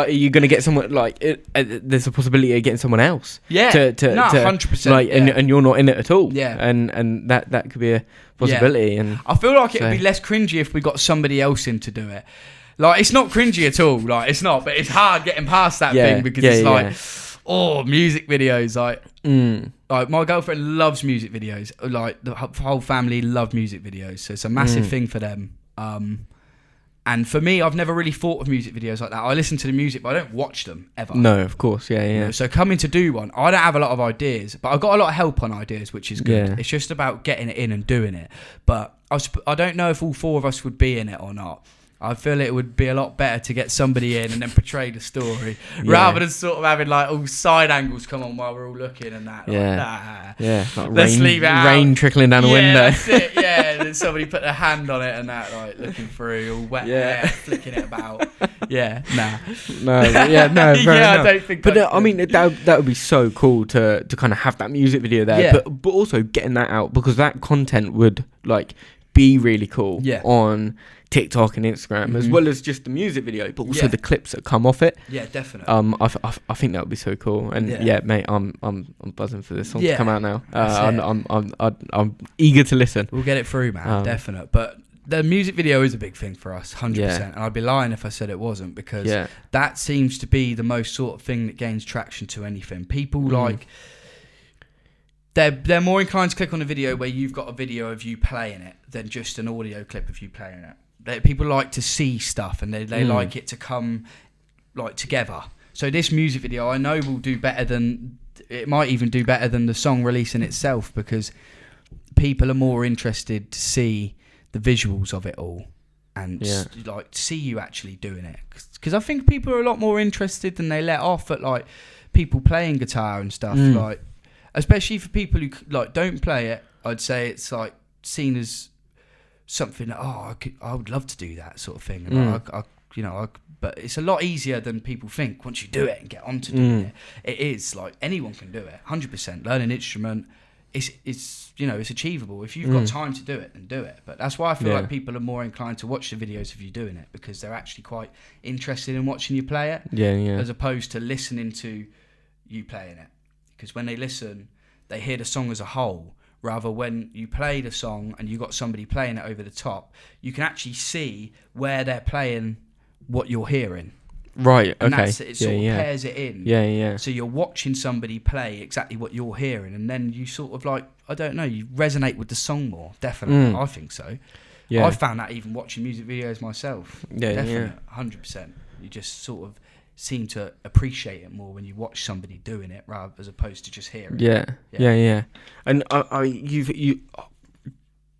you gonna get someone like? There's a possibility of getting someone else. Yeah. 100%. Like, and you're not in it at all. Yeah. And that could be a possibility. Yeah. And I feel like it would be less cringy if we got somebody else in to do it. Like, it's not cringy at all. Like, it's not. But it's hard getting past that thing because it's like, oh, music videos. Like my girlfriend loves music videos. Like the whole family love music videos. So it's a massive thing for them. And for me, I've never really thought of music videos like that. I listen to the music, but I don't watch them ever. No, of course, yeah. You know, so coming to do one, I don't have a lot of ideas, but I've got a lot of help on ideas, which is good. Yeah. It's just about getting it in and doing it. But I don't know if all four of us would be in it or not. I feel it would be a lot better to get somebody in and then portray the story rather than sort of having like all side angles come on while we're all looking and that. Like Let's leave it out. Rain trickling down the window. That's it. Yeah, and then somebody put their hand on it and that, like looking through, all wet hair, flicking it about. Yeah, no. I don't think. But I mean, that would be so cool to kind of have that music video there. Yeah. But also getting that out, because that content would like be really cool on TikTok and Instagram, as well as just the music video, but also the clips that come off it. Yeah, definitely. I think that would be so cool. And mate, I'm buzzing for this song to come out now. I'm eager to listen. We'll get it through, man. Definite. But the music video is a big thing for us, 100%. And I'd be lying if I said it wasn't, because that seems to be the most sort of thing that gains traction to anything. People like. They're more inclined to click on a video where you've got a video of you playing it than just an audio clip of you playing it. People like to see stuff, and they like it to come like together. So this music video, I know, will do better than it might even do better than the song release in itself, because people are more interested to see the visuals of it all and like see you actually doing it. Because I think people are a lot more interested than they let off at like people playing guitar and stuff. Like, especially for people who like don't play it, I'd say it's like seen as something that, I would love to do that sort of thing. And but it's a lot easier than people think once you do it and get onto doing it. It is like anyone can do it, 100%. Learn an instrument, it's you know, it's achievable. If you've got time to do it, then do it. But that's why I feel like people are more inclined to watch the videos of you doing it, because they're actually quite interested in watching you play it, as opposed to listening to you playing it. Because when they listen, they hear the song as a whole. Rather, when you play the song and you got somebody playing it over the top, you can actually see where they're playing what you're hearing. Right, and okay. It sort of pairs it in. Yeah. So you're watching somebody play exactly what you're hearing, and then you sort of like, I don't know, you resonate with the song more. Definitely, I think so. Yeah. I found that even watching music videos myself. Yeah, definitely, 100%. You just sort of seem to appreciate it more when you watch somebody doing it, rather as opposed to just hearing it. Yeah. And you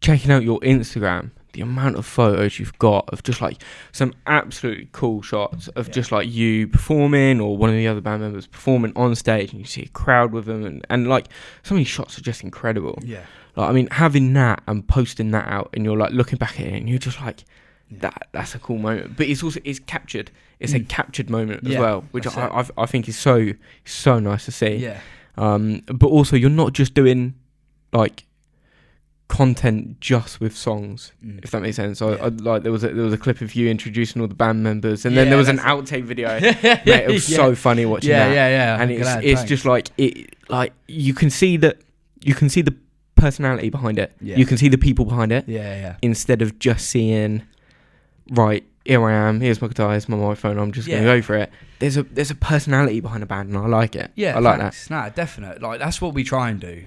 checking out your Instagram, the amount of photos you've got of just like some absolutely cool shots of just like you performing or one of the other band members performing on stage, and you see a crowd with them, and like some of these shots are just incredible. Yeah. Like, I mean, having that and posting that out, and you're like looking back at it and you're just like, that's a cool moment. But it's also, it's captured. It's a captured moment as well, which I think is so nice to see. Yeah. But also, you're not just doing like content just with songs, if that makes sense. I like there was a clip of you introducing all the band members, and then there was an outtake video. Mate, it was so funny watching that. Yeah. And it's just like you can see the personality behind it. Yeah. You can see the people behind it. Yeah. Instead of just seeing, right, here I am, here's my guitar, here's my microphone, I'm just gonna go for it. There's a personality behind a band, and I like it. Yeah, I like that. Nah, definitely. Like, that's what we try and do.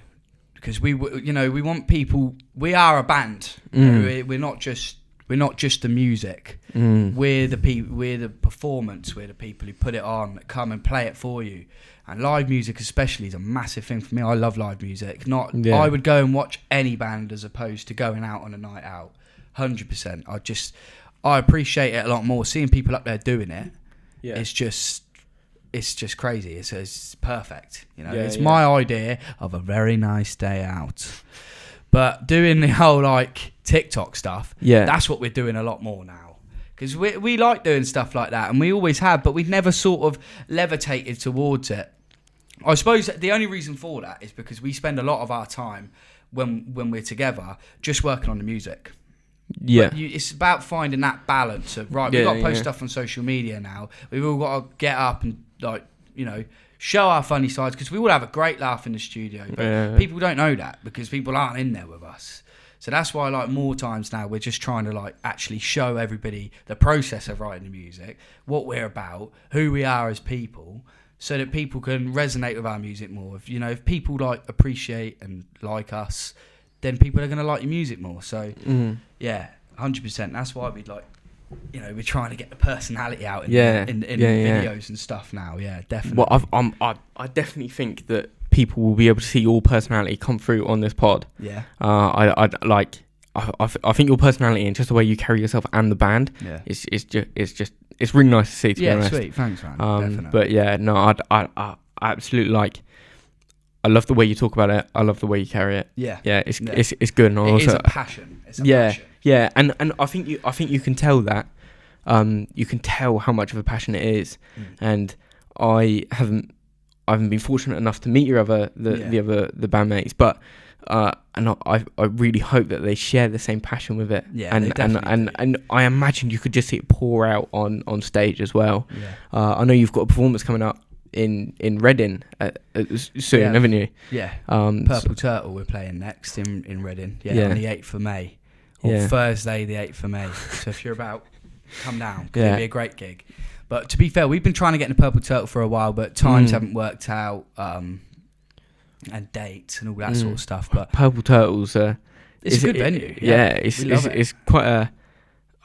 Because we want people. We are a band. We're not just the music. We're the performance. We're the people who put it on, that come and play it for you. And live music especially is a massive thing for me. I love live music. I would go and watch any band as opposed to going out on a night out. 100%. I appreciate it a lot more. Seeing people up there doing it, it's just crazy. It's perfect. It's my idea of a very nice day out. But doing the whole like TikTok stuff, that's what we're doing a lot more now. Because we like doing stuff like that, and we always have, but we've never sort of levitated towards it. I suppose the only reason for that is because we spend a lot of our time when we're together just working on the music. Yeah, it's about finding that balance of, right, we've got to post stuff on social media now. We've all got to get up and show our funny sides, because we all have a great laugh in the studio. But people don't know that because people aren't in there with us. So that's why, like, more times now we're just trying to like actually show everybody the process of writing the music, what we're about, who we are as people, so that people can resonate with our music more. If people like appreciate and like us, then people are going to like your music more. So 100%. That's why we'd like, we're trying to get the personality out in videos and stuff now. Yeah, definitely. Well, I definitely think that people will be able to see your personality come through on this pod. Yeah. I think your personality and just the way you carry yourself and the band it's really nice to see, to be honest. Yeah, sweet. Thanks, man. Definitely. But yeah, no, I absolutely like. I love the way you talk about it. I love the way you carry it. Yeah, it's good. And it is a passion. It's a passion. Yeah, and I think you can tell that. You can tell how much of a passion it is. And I haven't been fortunate enough to meet the bandmates, but and I really hope that they share the same passion with it. Yeah, and I imagine you could just see it pour out on stage as well. Yeah. I know you've got a performance coming up in Reading soon, haven't you? Yeah. Purple Turtle we're playing next in Reading. Yeah, on the 8th of May. Or Thursday the 8th of May. So if you're about, come down, because it'll be a great gig. But to be fair, we've been trying to get in the Purple Turtle for a while, but times haven't worked out, and dates and all that sort of stuff. But Purple Turtles, it's a good venue. It's quite a,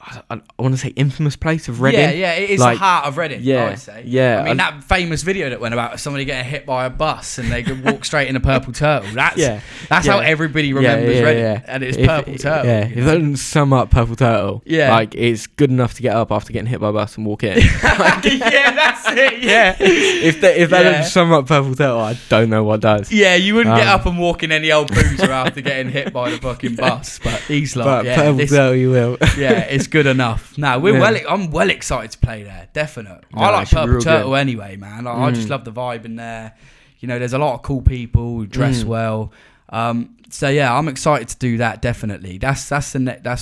I want to say, infamous place of Reading. Yeah, it is the heart of Reading, I would say. Yeah. I mean, that famous video that went about somebody getting hit by a bus and they could walk straight in a Purple Turtle. That's how everybody remembers Reading. And it's Purple Turtle. Yeah, if that doesn't sum up Purple Turtle, like, it's good enough to get up after getting hit by a bus and walk in. Yeah, that's it, yeah. If that doesn't sum up Purple Turtle, I don't know what does. Yeah, you wouldn't get up and walk in any old boozer after getting hit by the fucking bus. But he's like, Purple Turtle you will. Yeah, it's good enough. No, I'm well excited to play there. Definite. I like Purple Turtle anyway, man. I just love the vibe in there. There's a lot of cool people who dress well. So yeah, I'm excited to do that. Definitely, that's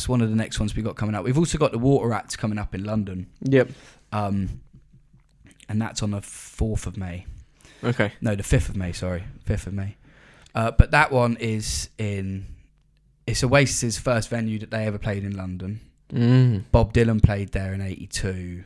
one of the next ones we got coming up. We've also got the Water Act coming up in London. Yep. And that's on the 4th of May. Okay. No, the 5th of May. Sorry, 5th of May. But that one is it's Oasis's first venue that they ever played in London. Bob Dylan played there in 82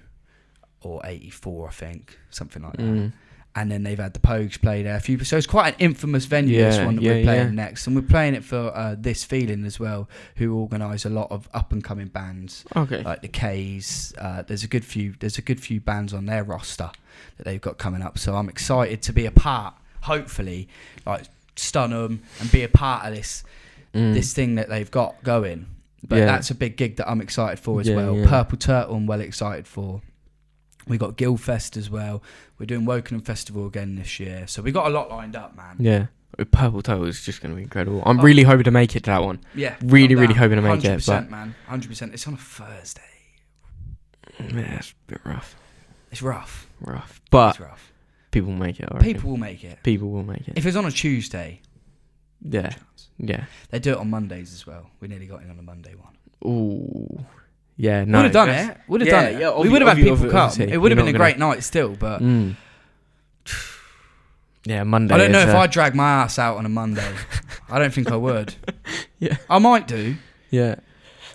or 84, I think, something like that. And then they've had the Pogues play there a few. So it's quite an infamous venue, this one that we're playing next. And we're playing it for This Feeling as well, who organise a lot of up-and-coming bands. Okay. Like the K's. There's a good few bands on their roster that they've got coming up. So I'm excited to be a part, hopefully, like stun them and be a part of this thing that they've got going. But that's a big gig that I'm excited for as well. Purple Turtle I'm well excited for. We got Guildfest as well. We're doing Wokingham Festival again this year. So we got a lot lined up, man. Yeah. Purple Turtle is just going to be incredible. I'm really hoping to make it to that one. Yeah. Really hoping to make 100%, it. 100%, man. 100%. It's on a Thursday. Yeah, it's a bit rough. It's rough. But it's rough. People will make it. People will make it. People will make it. If it's on a Tuesday. Yeah. Yeah. They do it on Mondays as well. We nearly got in on a Monday one. Ooh. Yeah, no. Would have done it. Would have done it. Yeah, we would have had people come. obviously. It would have been a great night still, but... Yeah, Monday. I don't know if I'd drag my ass out on a Monday. I don't think I would. Yeah. I might do. Yeah.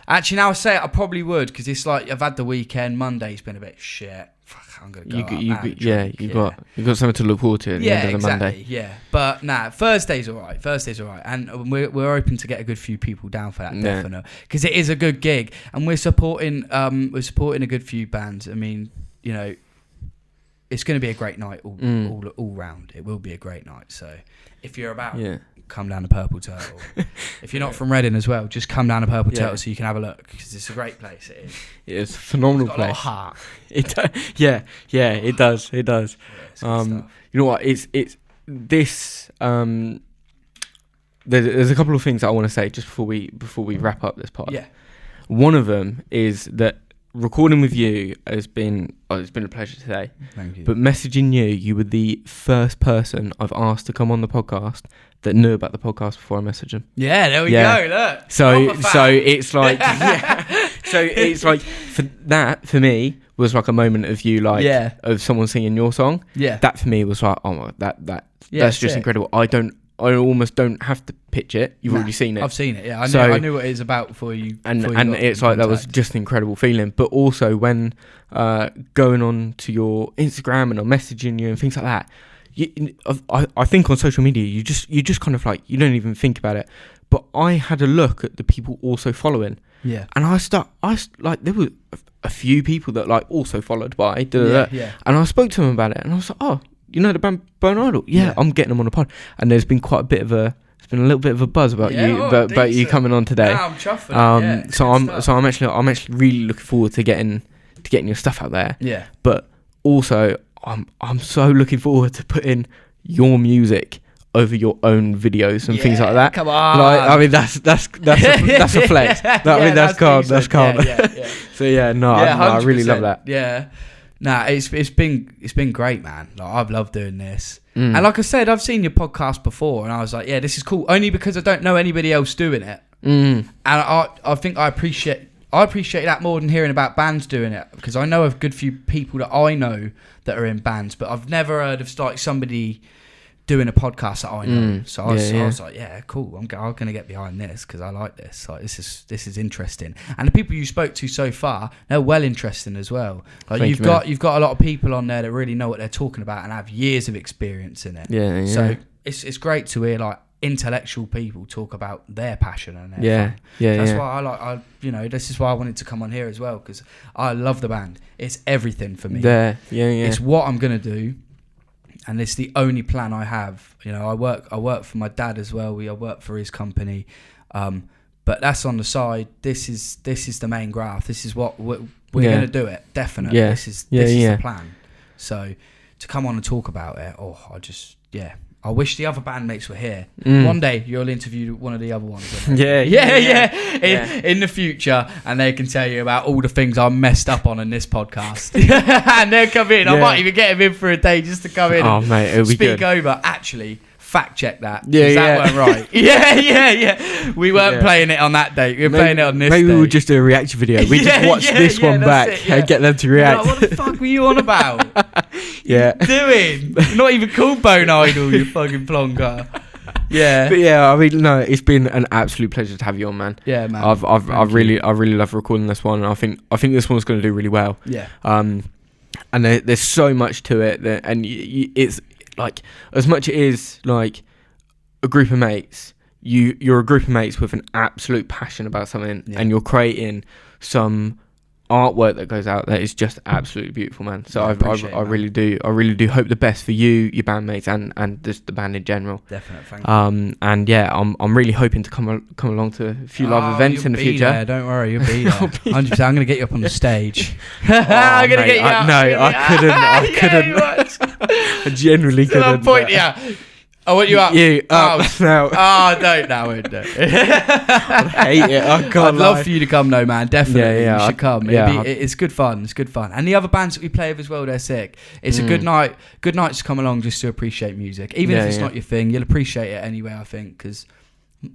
Actually, now I say it, I probably would, because it's like, I've had the weekend. Monday's been a bit shit. Fuck, I'm going to go you got something to look forward to at the end of the Monday. Yeah, but nah, Thursday's all right. And we're hoping to get a good few people down for that, definitely, because it is a good gig, and we're supporting a good few bands. I mean, you know, it's going to be a great night all round. It will be a great night. So if you're about, come down to Purple Turtle. If you're not from Reading as well, just come down to Purple Turtle so you can have a look, because it's a great place. It is. It's a phenomenal place. It's got a lot of heart. It does. Yeah, you know what? It's this. There's a couple of things that I want to say just before we wrap up this part. Yeah. One of them is that recording with you has been it's been a pleasure today. Thank you. But messaging you were the first person I've asked to come on the podcast that knew about the podcast before I messaged them. Yeah, there we go. Look. So it's like So it's like for me was like a moment of you of someone singing your song. Yeah. That for me was like, oh my, that's just incredible. I almost don't have to pitch it. You've already seen it. I've seen it. Yeah, I knew what it is about before you. And it's like that was just an incredible feeling. But also when going on to your Instagram and I'm messaging you and things like that, I think on social media you just kind of like you don't even think about it. But I had a look at the people also following. Yeah. And there were a few people that like also followed by. Yeah. And I spoke to them about it, and I was like, oh. You know the band Bone Idol? Yeah, I'm getting them on the pod. And there's been a little bit of a buzz about you coming on today. Yeah, I'm chuffing. So I'm actually really looking forward to getting your stuff out there. Yeah. But also I'm so looking forward to putting your music over your own videos and things like that. Come on. Like, I mean that's a flex. That's calm. That's calm. Yeah. So I really love that. Yeah. Nah, it's been great, man. Like, I've loved doing this, and like I said, I've seen your podcast before, and I was like, yeah, this is cool. Only because I don't know anybody else doing it, and I think I appreciate that more than hearing about bands doing it, because I know of a good few people that I know that are in bands, but I've never heard of like somebody doing a podcast that I know. So I was like, yeah, cool. I'm going to get behind this because I like this. Like this is interesting. And the people you spoke to so far, they're well interesting as well. Like you've got a lot of people on there that really know what they're talking about and have years of experience in it. Yeah. So it's great to hear like intellectual people talk about their passion and their fun. That's why this is why I wanted to come on here as well, because I love the band. It's everything for me. It's what I'm going to do. And it's the only plan I have. You know, I work for my dad as well. I work for his company, but that's on the side. This is the main graph. This is what we're going to do it. Definitely. Yeah. This is the plan. So to come on and talk about it, I wish the other bandmates were here. One day you'll interview one of the other ones. In the future, and they can tell you about all the things I messed up on in this podcast. And they'll come in. I might even get him in for a day just to come in and speak over. Actually, fact check that. Yeah, that weren't right. yeah. We weren't playing it on that date. We were playing it on this Maybe date. we'll just do a reaction video. We just watch this one back and get them to react. Like, what the fuck were you on about? Yeah. What are you doing? You're not even called Bone Idol, you fucking plonker. Yeah. But yeah, I mean, no, it's been an absolute pleasure to have you on, man. Yeah, man. I really love recording this one, and I think this one's going to do really well. Yeah. And there's so much to it, and it's like, as much it is like a group of mates, you're a group of mates with an absolute passion about something, and you're creating some artwork that goes out that is just absolutely beautiful, man. So I really do hope the best for you, your bandmates, and just the band in general. Definitely, thank you. And yeah, I'm really hoping to come along to a few live events in the future. There, don't worry, you'll be there. 100%. I'm gonna get you up on the stage. I'm gonna get you up. No, I couldn't. I genuinely couldn't. I'm pointing out. I want you up. You up now. Oh, don't. I hate it. I can't I'd love for you to come, though, man. Definitely, Yeah, you should come. It's good fun. It's good fun. And the other bands that we play with as well, they're sick. It's a good night. Good night to come along just to appreciate music, even if it's not your thing. You'll appreciate it anyway, I think, because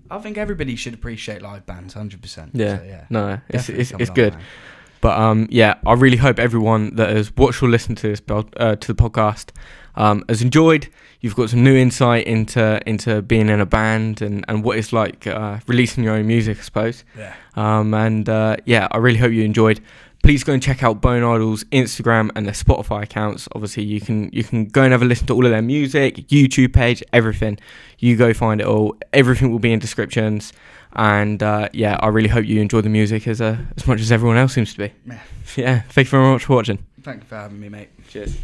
I think everybody should appreciate live bands, 100%. Yeah. So, yeah. No, it's along, good. Man. But yeah, I really hope everyone that has watched or listened to this to the podcast has enjoyed. You've got some new insight into being in a band and what it's like releasing your own music, I suppose. Yeah. Yeah, I really hope you enjoyed. Please go and check out Bone Idol's Instagram and their Spotify accounts. Obviously, you can go and have a listen to all of their music, YouTube page, everything. You go find it all. Everything will be in descriptions. And yeah, I really hope you enjoy the music as much as everyone else seems to be. Yeah. Thank you very much for watching. Thank you for having me, mate. Cheers.